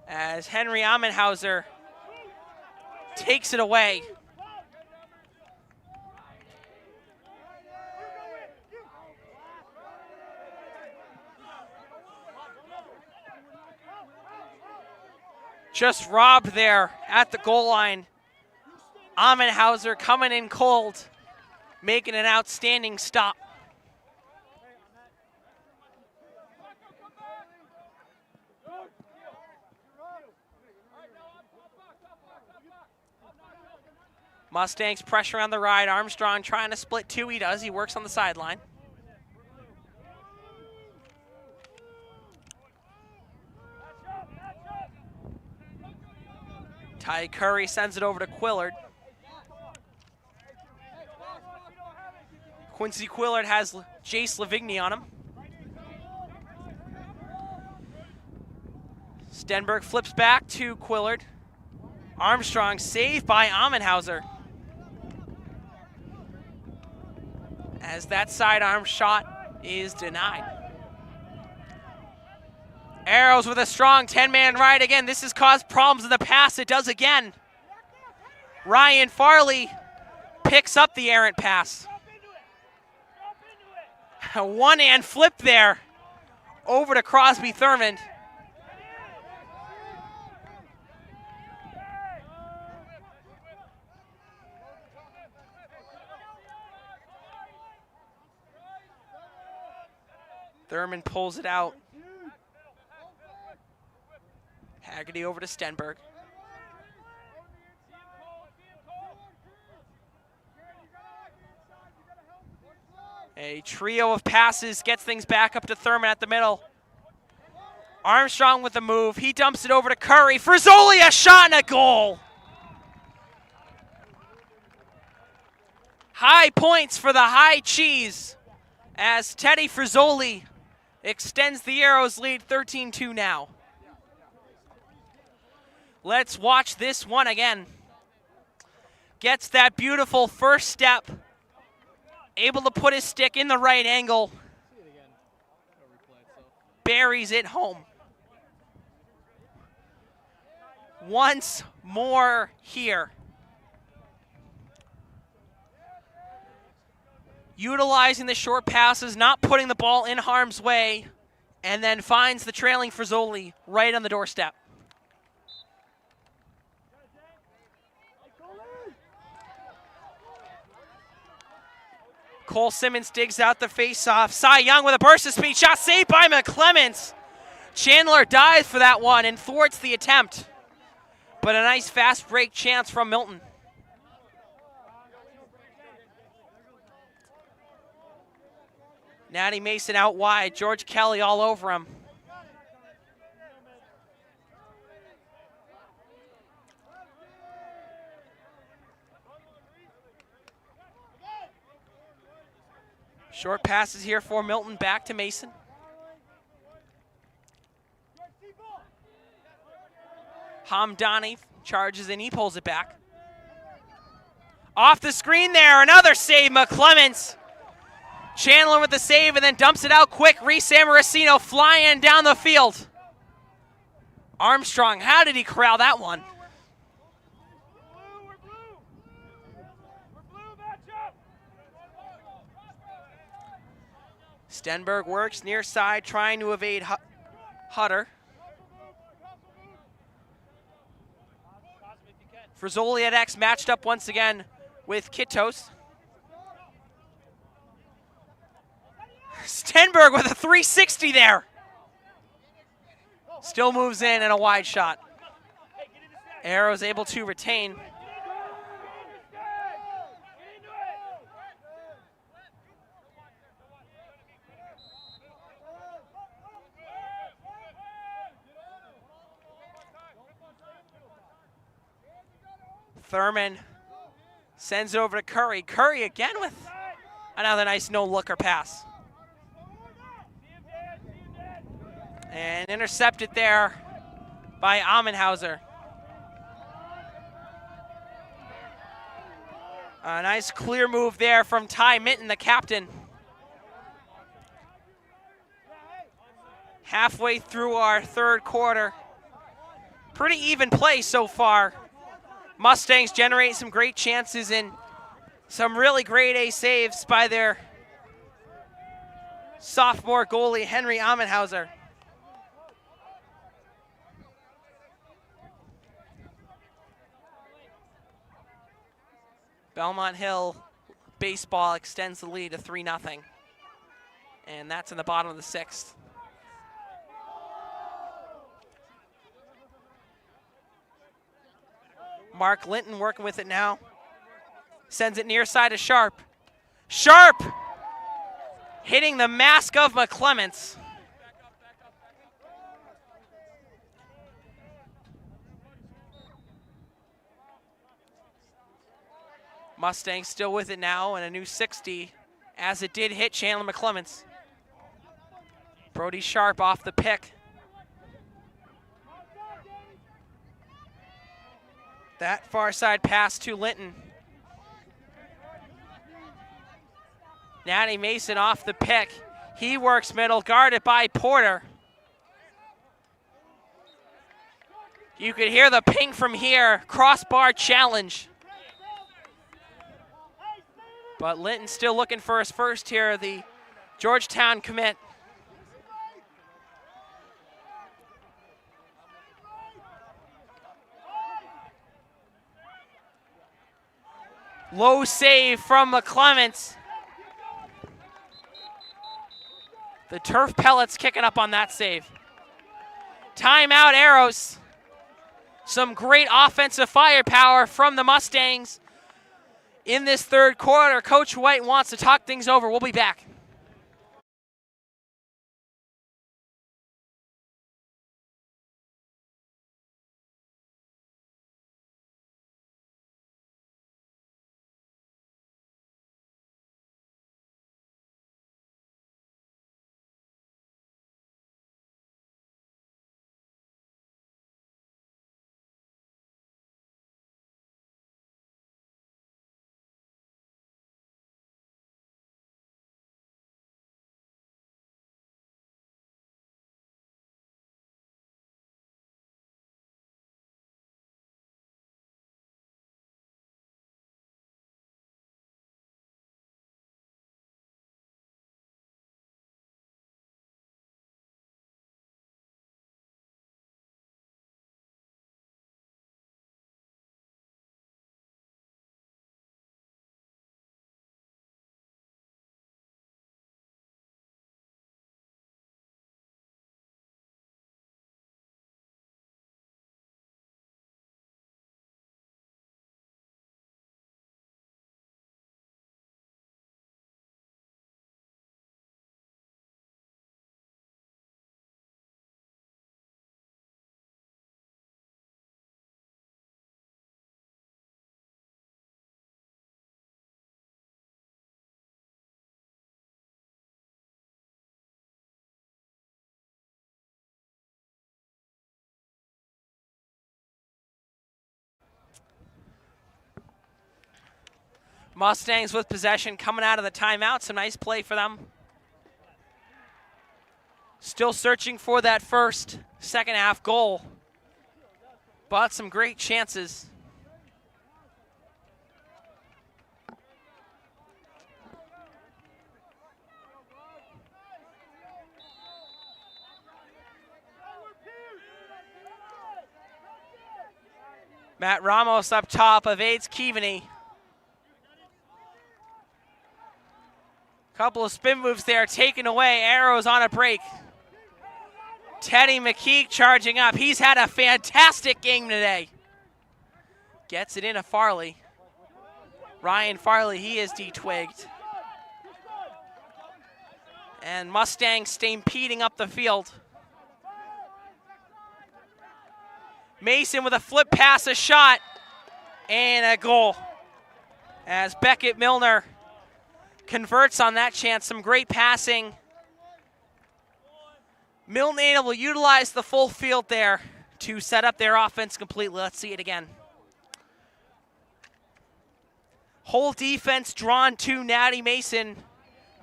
As Henry Amenhauser takes it away. Just robbed there at the goal line. Amenhauser coming in cold, making an outstanding stop. Mustangs pressure on the ride. Armstrong trying to split 2. He does. He works on the sideline. Ty Curry sends it over to Quillard. Quincy Quillard has Jace Lavigny on him. Stenberg flips back to Quillard. Armstrong saved by Amenhauser. As that sidearm shot is denied. Arrows with a strong 10-man ride again. This has caused problems in the past. It does again. Ryan Farley picks up the errant pass. A one-hand flip there over to Crosby Thurmond. Thurmond pulls it out. Haggerty over to Stenberg. A trio of passes gets things back up to Thurmond at the middle. Armstrong with the move. He dumps it over to Curry. Frizzoli, a shot and a goal. High points for the high cheese as Teddy Frizzoli extends the Arrows lead 13-2 now. Let's watch this one again. Gets that beautiful first step. Able to put his stick in the right angle. Buries it home. Once more here. utilizing the short passes, not putting the ball in harm's way, and then finds the trailing Frizzoli right on the doorstep. Cole Simmons digs out the faceoff. Cy Young with a burst of speed. Shot saved by McClements. Chandler dives for that one and thwarts the attempt. But a nice fast break chance from Milton. Natty Mason out wide. George Kelly all over him. Short passes here for Milton, back to Mason. Hamdani charges and he pulls it back. Off the screen there, another save, McClements. Chandler with the save and then dumps it out quick. Reese Amorosino flying down the field. Armstrong, how did he corral that one? Stenberg works near side, trying to evade Hutter. Frizzoli at X matched up once again with Kittos. Stenberg with a 360 there. Still moves in and a wide shot. Arrow's able to retain. Thurman sends it over to Curry. Curry again with another nice no-looker pass. And intercepted there by Amenhauser. A nice clear move there from Ty Minton, the captain. Halfway through our third quarter. Pretty even play so far. Mustangs generate some great chances and some really grade A saves by their sophomore goalie, Henry Amenhauser. Belmont Hill baseball extends the lead to 3-0. And that's in the bottom of the sixth. Mark Linton working with it now. Sends it near side to Sharp. Sharp hitting the mask of McClements. Mustangs still with it now and a new 60 as it did hit Chandler McClements. Brody Sharp off the pick. That far side pass to Linton. Natty Mason off the pick. He works middle, guarded by Porter. You could hear the ping from here. Crossbar challenge. But Linton still looking for his first here, the Georgetown commit. Low save from McClements. The turf pellets kicking up on that save. Timeout, Arrows. Some great offensive firepower from the Mustangs in this third quarter. Coach White wants to talk things over. We'll be back. Mustangs with possession coming out of the timeout. Some nice play for them. Still searching for that first second half goal, but some great chances. Matt Ramos up top, evades Keaveney. Couple of spin moves there taken away. Arrows on a break. Teddy McKeek charging up. He's had a fantastic game today. Gets it into Farley. Ryan Farley, he is detwigged. And Mustangs stampeding up the field. Mason with a flip pass, a shot, and a goal. As Beckett Milner converts on that chance. Some great passing. Milton able to utilize the full field there to set up their offense completely. Let's see it again. Whole defense drawn to Natty Mason,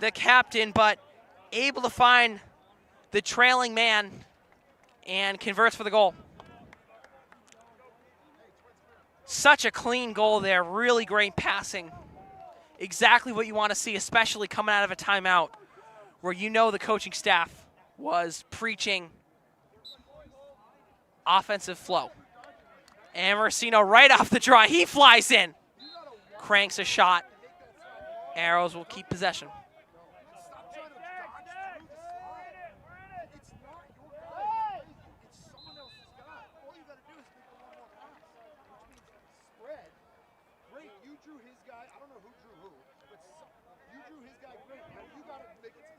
the captain, but able to find the trailing man and converts for the goal. Such a clean goal there. Really great passing. Exactly what you want to see, especially coming out of a timeout where you know the coaching staff was preaching offensive flow. And Mercino right off the draw. He flies in. Cranks a shot. Arrows will keep possession.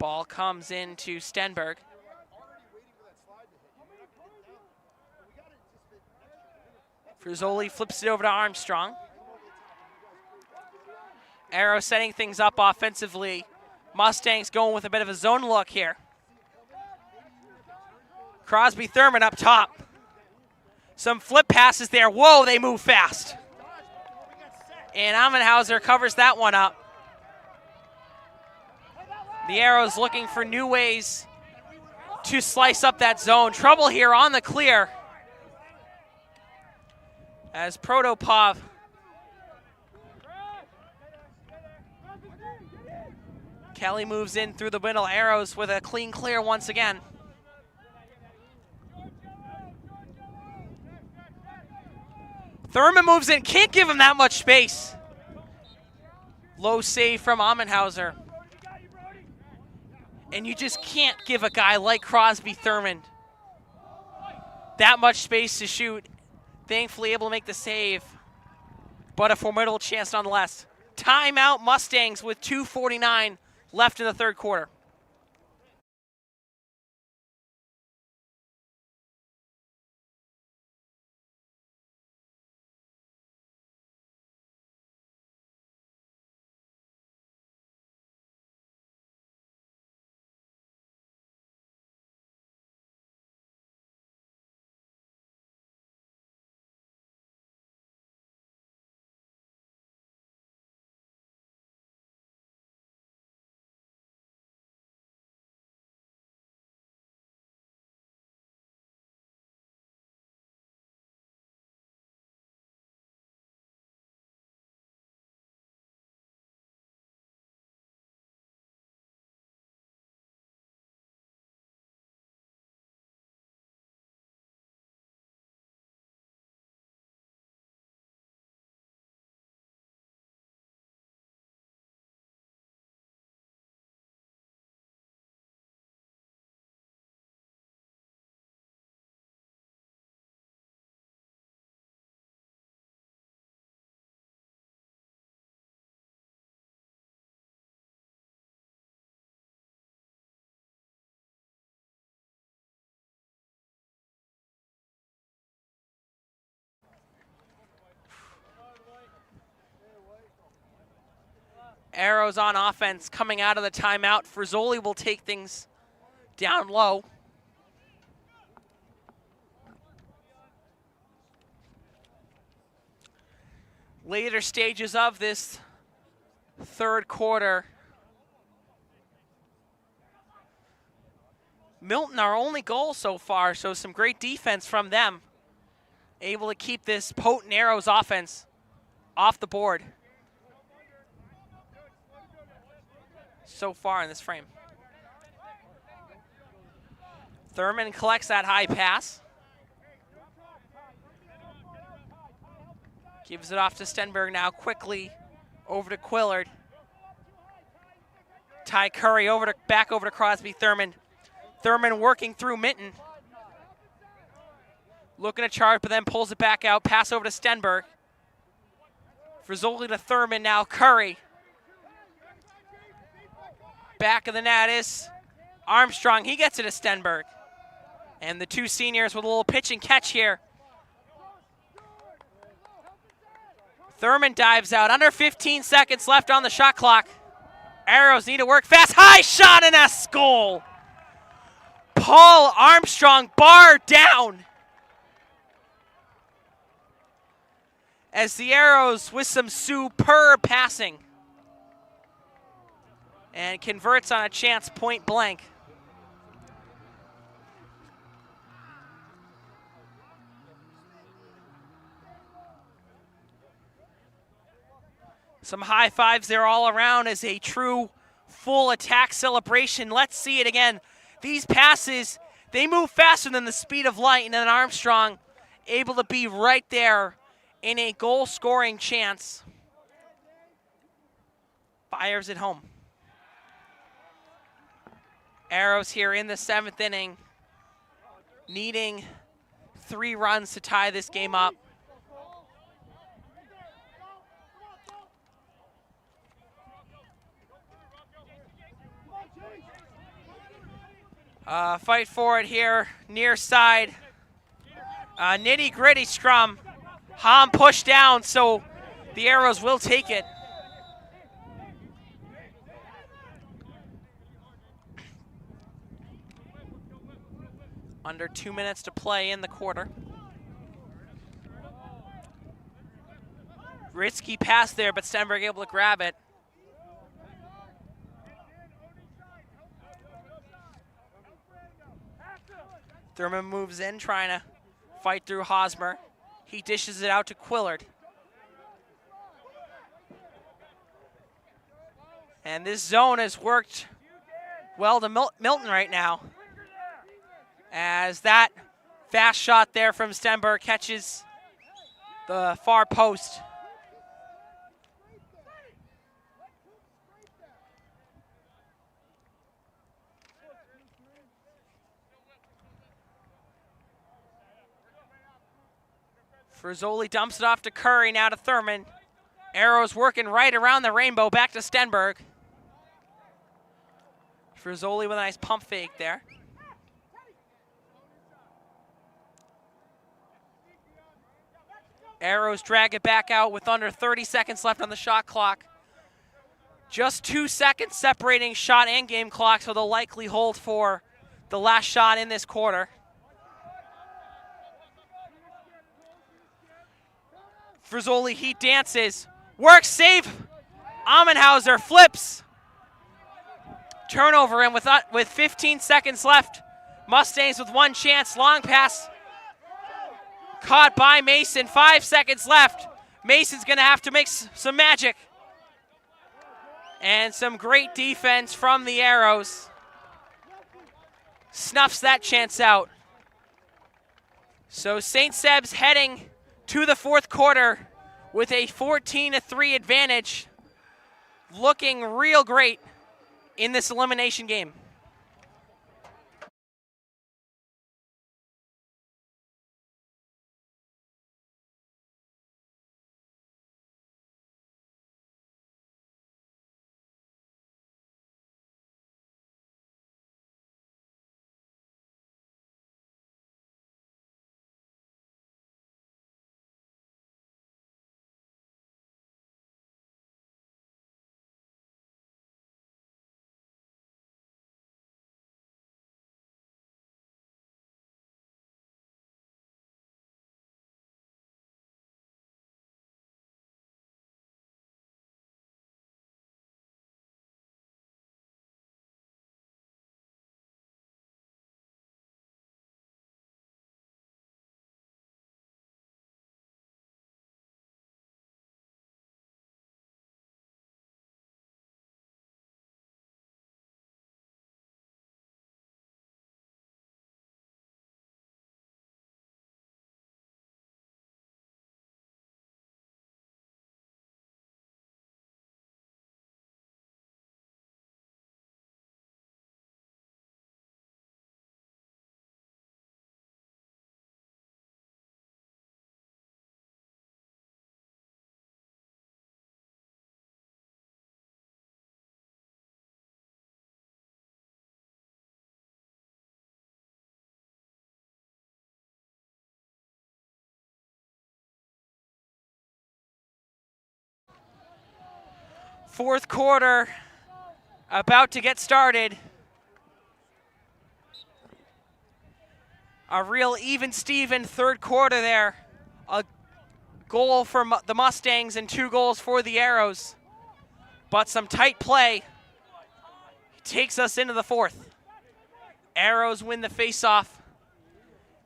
Ball comes into Stenberg. Frizzoli flips it over to Armstrong. Arrow setting things up offensively. Mustangs going with a bit of a zone look here. Crosby Thurman up top. Some flip passes there. Whoa, they move fast. And Amenhauser covers that one up. The Arrows looking for new ways to slice up that zone. Trouble here on the clear. As Protopov Kelly moves in through the middle. Arrows with a clean clear once again. Thurman moves in, can't give him that much space. Low save from Amenhauser. And you just can't give a guy like Crosby Thurman that much space to shoot. Thankfully able to make the save, but a formidable chance nonetheless. Timeout Mustangs with 2:49 left in the third quarter. Arrows on offense coming out of the timeout. Frizzoli will take things down low. Later stages of this third quarter. Milton, our only goal so far, so some great defense from them. Able to keep this potent Arrows offense off the board so far in this frame. Thurman collects that high pass. Gives it off to Stenberg now quickly over to Quillard. Ty Curry back over to Crosby. Thurman working through Minton. Looking to charge, but then pulls it back out. Pass over to Stenberg. Frizzoli to Thurman now. Curry. Back of the net is Armstrong. He gets it to Stenberg. And the two seniors with a little pitch and catch here. Thurman dives out. Under 15 seconds left on the shot clock. Arrows need to work fast. High shot and a goal. Paul Armstrong bar down. As the Arrows with some superb passing. And converts on a chance point blank. Some high fives there all around as a true full attack celebration. Let's see it again. These passes, they move faster than the speed of light, and then Armstrong able to be right there in a goal-scoring chance. Fires it home. Arrows here in the 7th inning, needing 3 runs to tie this game up. Fight for it here, near side. Nitty-gritty scrum. Hom pushed down, so the Arrows will take it. Under 2 minutes to play in the quarter. Risky pass there, but Stenberg able to grab it. Thurman moves in, trying to fight through Hosmer. He dishes it out to Quillard. And this zone has worked well to Milton right now, as that fast shot there from Stenberg catches the far post. Frizzoli dumps it off to Curry, now to Thurman. Arrows working right around the rainbow, back to Stenberg. Frizzoli with a nice pump fake there. Arrows drag it back out with under 30 seconds left on the shot clock. Just 2 seconds separating shot and game clock, so they'll likely hold for the last shot in this quarter. Frizzoli, he dances, works, save. Amenhauser flips. Turnover, and with 15 seconds left, Mustangs with 1 chance. Long pass caught by Mason. 5 seconds left. Mason's going to have to make some magic. And some great defense from the Arrows. Snuffs that chance out. So St. Seb's heading to the 4th quarter with a 14-3 advantage. Looking real great in this elimination game. Fourth quarter about to get started. A real even-Steven third quarter there. A goal for the Mustangs and 2 goals for the Arrows. But some tight play takes us into the fourth. Arrows win the face-off.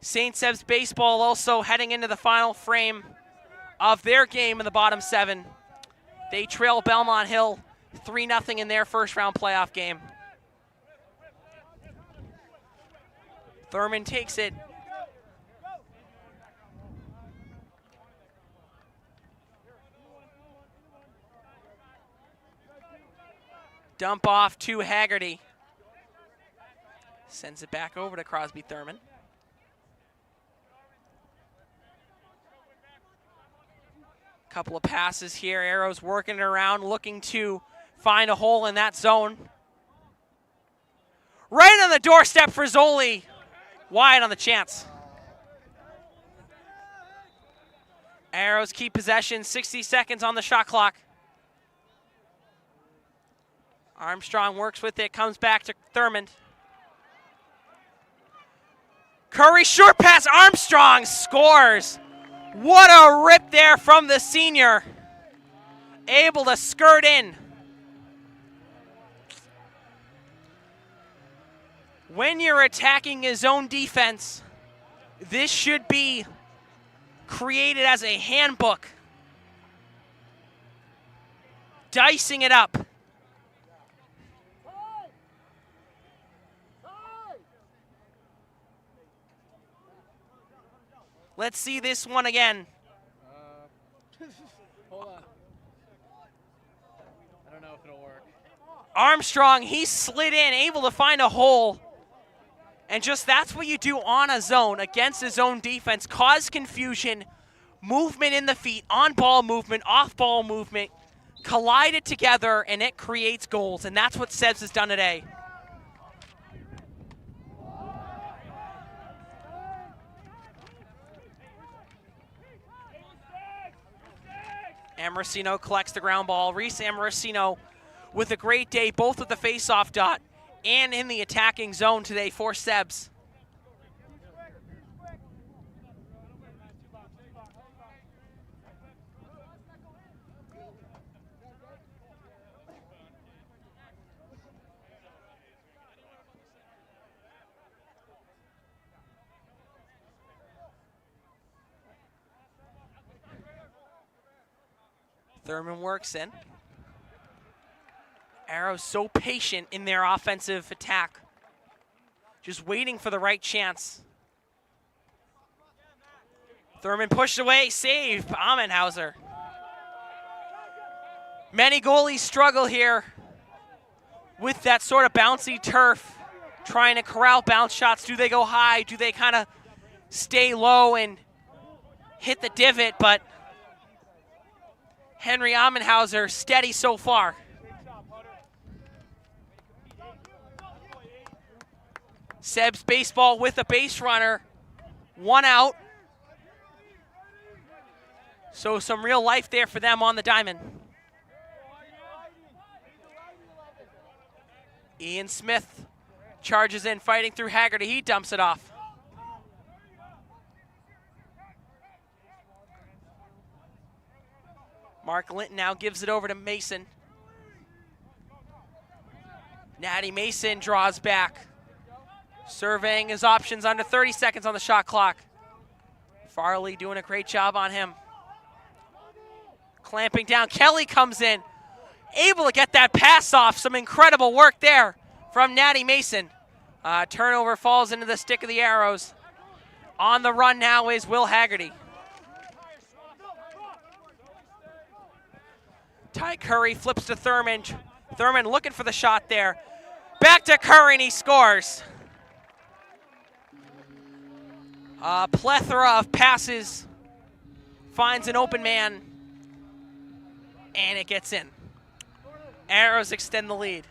St. Seb's baseball also heading into the final frame of their game in the bottom 7. They trail Belmont Hill 3-0 in their first-round playoff game. Thurman takes it. Dump off to Haggerty. Sends it back over to Crosby Thurman. Couple of passes here. Arrows working it around, looking to find a hole in that zone. Right on the doorstep for Zoli. Wide on the chance. Arrows keep possession. 60 seconds on the shot clock. Armstrong works with it, comes back to Thurmond. Curry, short pass, Armstrong scores. What a rip there from the senior. Able to skirt in. When you're attacking his own defense, this should be created as a handbook. Dicing it up. Let's see this one again. Hold on. I don't know if it'll work. Armstrong, he slid in, able to find a hole. And just that's what you do on a zone against his own defense. Cause confusion, movement in the feet, on-ball movement, off-ball movement, collide it together, and it creates goals. And that's what Sebs has done today. Amorosino collects the ground ball. Reese Amorosino with a great day, both with the face-off dot and in the attacking zone today for Sebs. Thurman works in. Arrows so patient in their offensive attack. Just waiting for the right chance. Thurman pushed away, save, Amenhauser. Many goalies struggle here with that sort of bouncy turf, trying to corral bounce shots. Do they go high? Do they kind of stay low and hit the divot? But Henry Amenhauser steady so far. Seb's baseball with a base runner. 1 out. So some real life there for them on the diamond. Ian Smith charges in, fighting through Haggerty. He dumps it off. Mark Linton now gives it over to Mason. Natty Mason draws back. Surveying his options under 30 seconds on the shot clock. Farley doing a great job on him. Clamping down, Kelly comes in. Able to get that pass off. Some incredible work there from Natty Mason. Turnover falls into the stick of the Arrows. On the run now is Will Haggerty. Ty Curry flips to Thurman. Thurman looking for the shot there. Back to Curry and he scores. A plethora of passes. Finds an open man. And it gets in. Arrows extend the lead.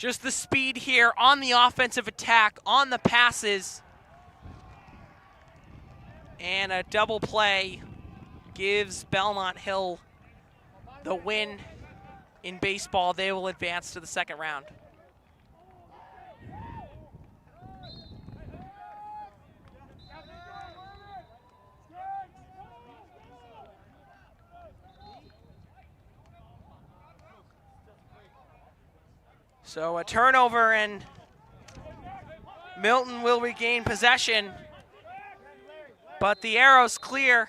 Just the speed here on the offensive attack, on the passes. And a double play gives Belmont Hill the win in baseball. They will advance to the second round. So a turnover, and Milton will regain possession, but the Arrows clear.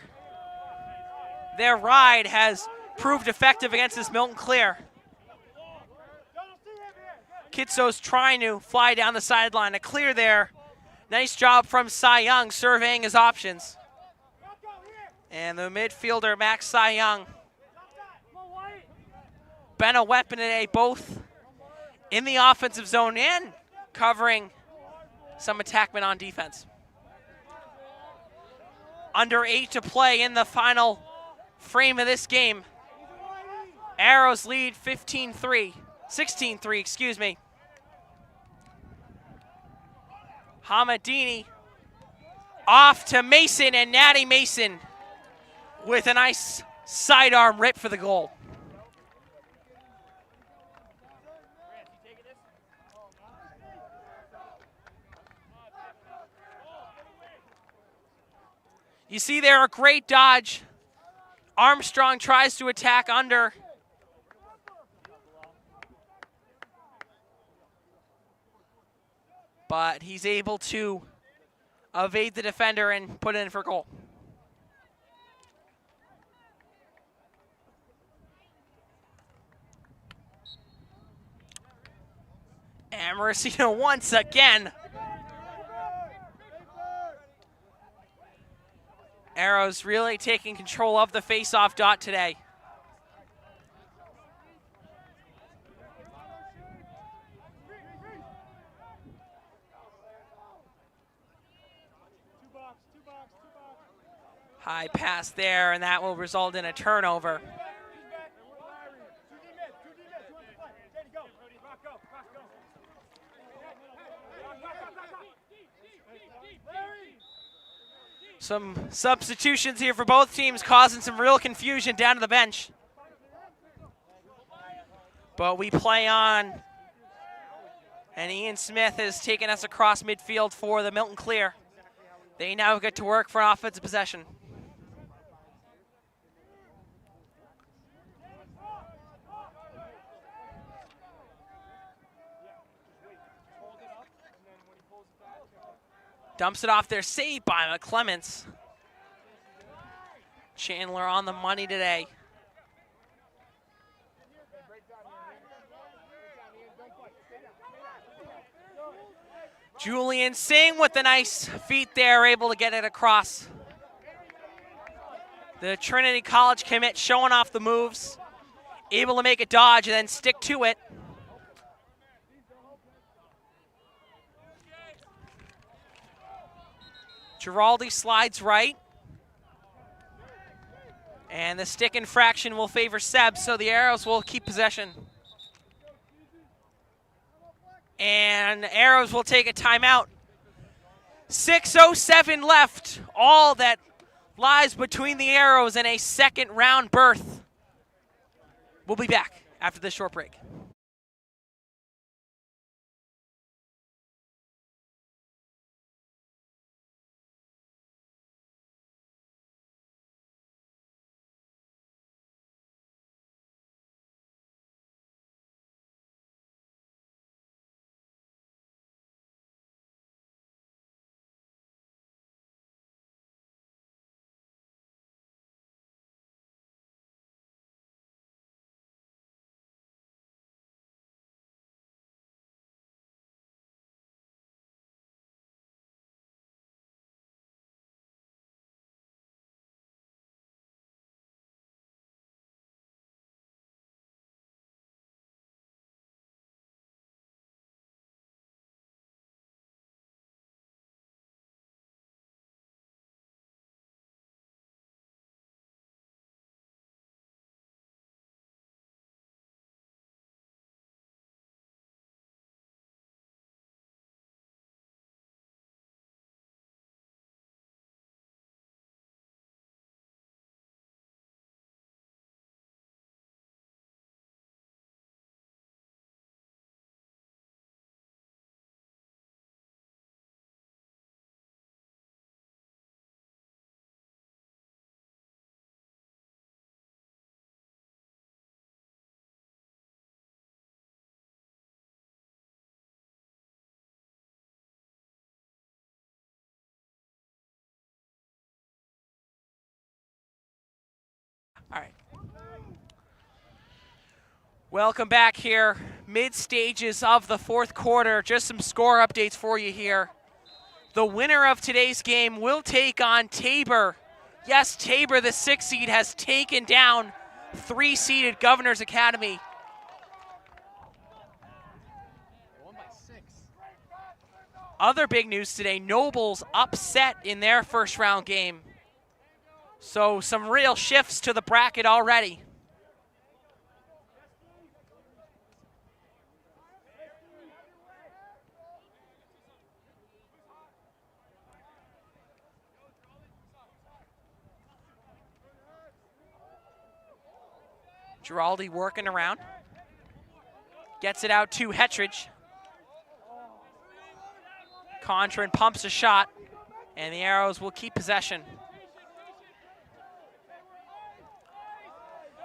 Their ride has proved effective against this Milton clear. Kitso's trying to fly down the sideline, a clear there. Nice job from Cy Young surveying his options. And the midfielder, Max Cy Young, been a weapon today, both in the offensive zone and covering some attackmen on defense. Under 8 to play in the final frame of this game. Arrows lead 16-3, excuse me. Hamadini off to Mason, and Natty Mason with a nice sidearm rip for the goal. You see there a great dodge. Armstrong tries to attack under. But he's able to evade the defender and put it in for goal. And Morosino once again. Arrows really taking control of the face-off dot today. High pass there, and that will result in a turnover. Some substitutions here for both teams, causing some real confusion down to the bench. But we play on. And Ian Smith has taken us across midfield for the Milton Clear. They now get to work for an offensive possession. Dumps it off there, saved by McClements. Chandler on the money today. Julian Singh with the nice feet there, able to get it across. The Trinity College commit showing off the moves, able to make a dodge and then stick to it. Giraldi slides right. And the stick infraction will favor Seb, so the Arrows will keep possession. And Arrows will take a timeout. 6:07 left. All that lies between the Arrows and a second round berth. We'll be back after this short break. All right. Welcome back here. Mid-stages of the fourth quarter. Just some score updates for you here. The winner of today's game will take on Tabor. Yes, Tabor, the 6th seed, has taken down 3-seeded Governor's Academy. Other big news today, Nobles upset in their first round game. So some real shifts to the bracket already. Giraldi working around. Gets it out to Hettridge. Contran pumps a shot, and the Arrows will keep possession.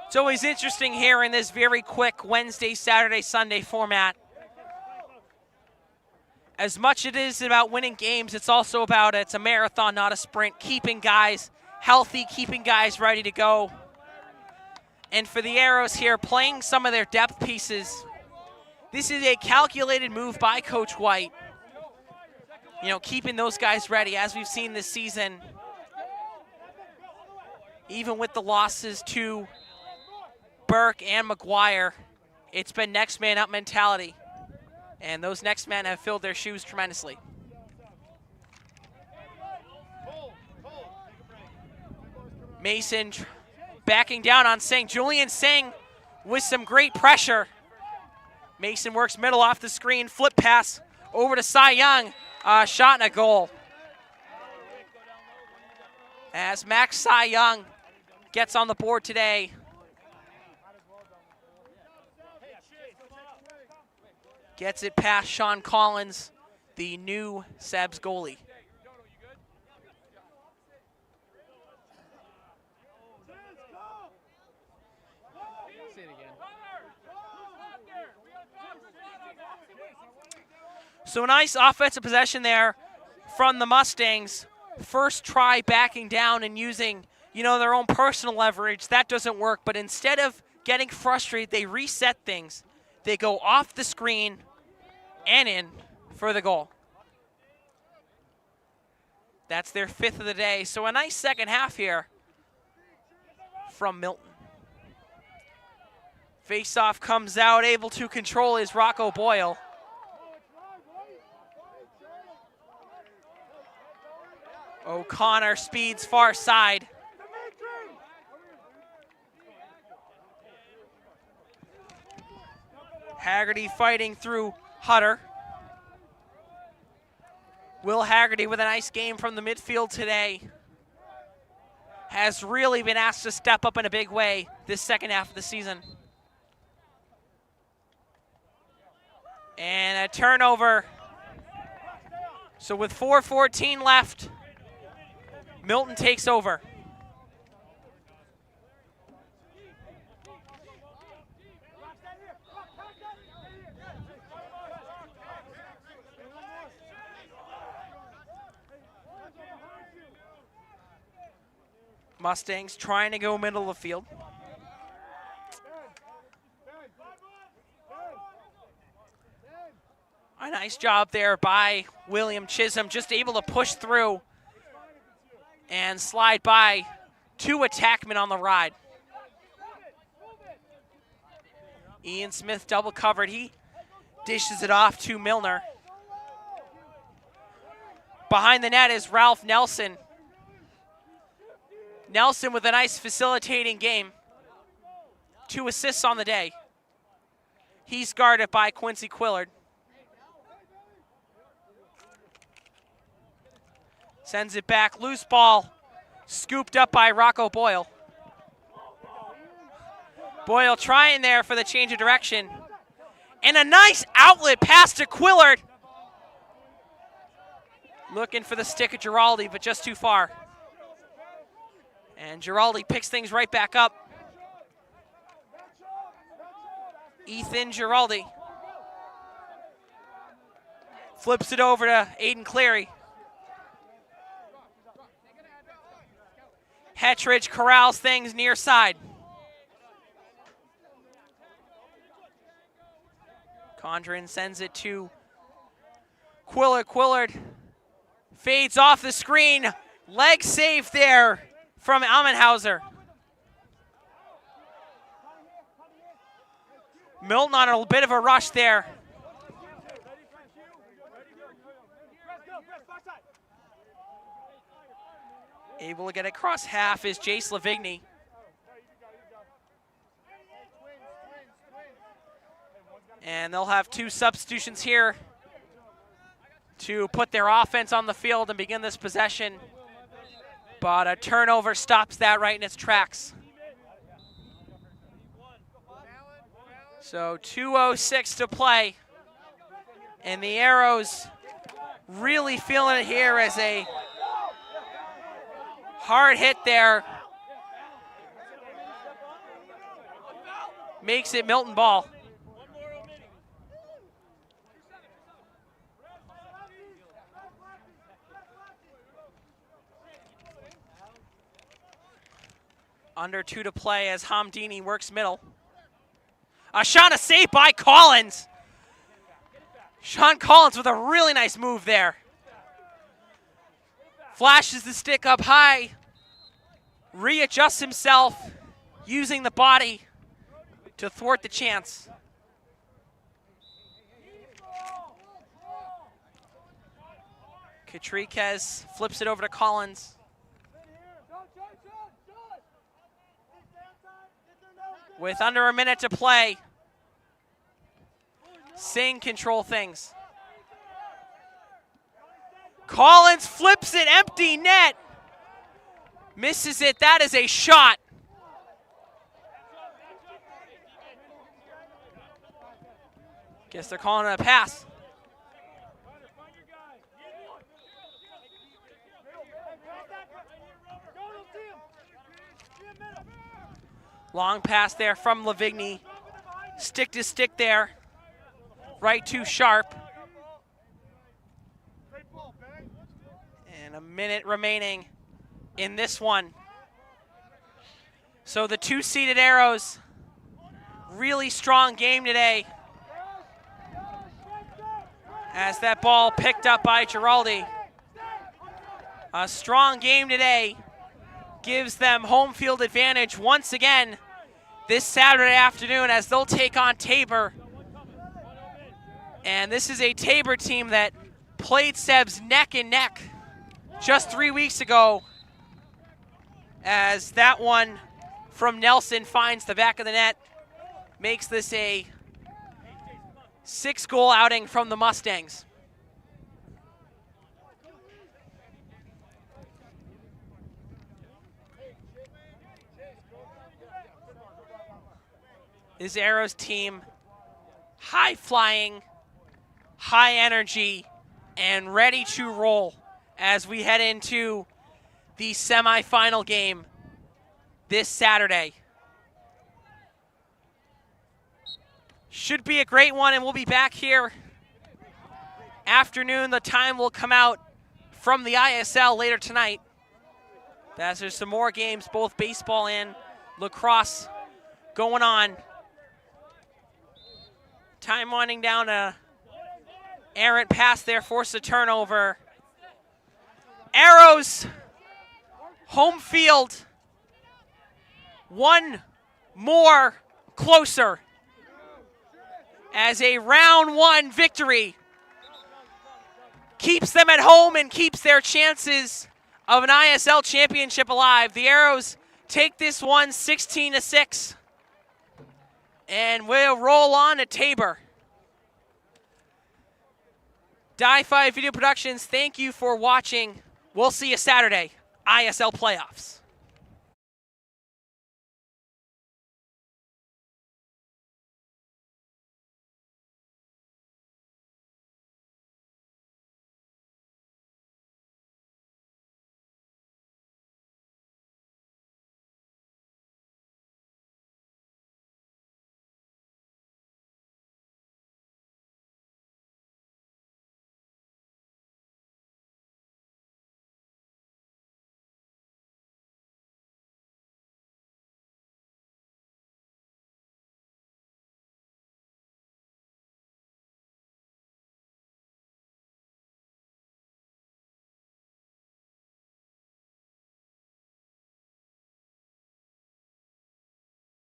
It's always interesting here in this very quick Wednesday, Saturday, Sunday format. As much it is about winning games, it's also about it's a marathon, not a sprint, keeping guys healthy, keeping guys ready to go. And for the Arrows here, playing some of their depth pieces, this is a calculated move by Coach White. You know, keeping those guys ready, as we've seen this season. Even with the losses to Burke and McGuire, it's been next man up mentality. And those next men have filled their shoes tremendously. Mason backing down on Singh. Julian Singh with some great pressure. Mason works middle off the screen, flip pass over to Cy Young. Shot and a goal. As Max Cy Young gets on the board today. Gets it past Sean Collins, the new Sebs goalie. So a nice offensive possession there from the Mustangs. First try backing down and using, you know, their own personal leverage. That doesn't work, but instead of getting frustrated, they reset things. They go off the screen and in for the goal. That's their 5th of the day. So a nice second half here from Milton. Face-off comes out, able to control is Rocco Boyle. O'Connor speeds far side. Haggerty fighting through Hutter. Will Haggerty with a nice game from the midfield today. Has really been asked to step up in a big way this second half of the season. And a turnover. So with 4:14 left, Milton takes over. Mustangs trying to go middle of the field. A nice job there by William Chisholm, just able to push through and slide by 2 attackmen on the ride. Ian Smith double covered. He dishes it off to Milner. Behind the net is Ralph Nelson. Nelson with a nice facilitating game. 2 assists on the day. He's guarded by Quincy Quillard. Sends it back, loose ball, scooped up by Rocco Boyle. Boyle trying there for the change of direction. And a nice outlet pass to Quillard. Looking for the stick of Giraldi, but just too far. And Giraldi picks things right back up. Ethan Giraldi. Flips it over to Aiden Cleary. Hettridge corrals things near side. Condren sends it to Quillard. Quillard fades off the screen. Leg save there from Amenhauser. Milton on a bit of a rush there. Able to get across half is Jace Lavigny. And they'll have 2 substitutions here to put their offense on the field and begin this possession. But a turnover stops that right in its tracks. So 2:06 to play. And the Arrows really feeling it here as a hard hit there. Makes it Milton ball. Under 2 to play as Hamdini works middle. A shot, a save by Collins. Sean Collins with a really nice move there. Flashes the stick up high. Readjusts himself, using the body to thwart the chance. Catriquez flips it over to Collins. With under a minute to play, Singh control things. Collins flips it, empty net. Misses it, that is a shot. Guess they're calling it a pass. Long pass there from Lavigny. Stick to stick there. Right to Sharp. And a minute remaining in this one. So the 2-seeded Arrows, really strong game today. As that ball picked up by Giraldi. A strong game today. Gives them home field advantage once again this Saturday afternoon as they'll take on Tabor. And this is a Tabor team that played Sebs neck and neck just 3 weeks ago, as that one from Nelson finds the back of the net, makes this a 6-goal outing from the Mustangs. This Arrows team, high flying, high energy, and ready to roll as we head into the semifinal game this Saturday. Should be a great one, and we'll be back here afternoon. The time will come out from the ISL later tonight, as there's some more games, both baseball and lacrosse, going on. Time winding down, a errant pass there, forced a turnover. Arrows, home field, one more closer as a round 1 victory keeps them at home and keeps their chances of an ISL championship alive. The Arrows take this one 16-6. And we'll roll on to Tabor. Die 5 Video Productions, thank you for watching. We'll see you Saturday, ISL playoffs.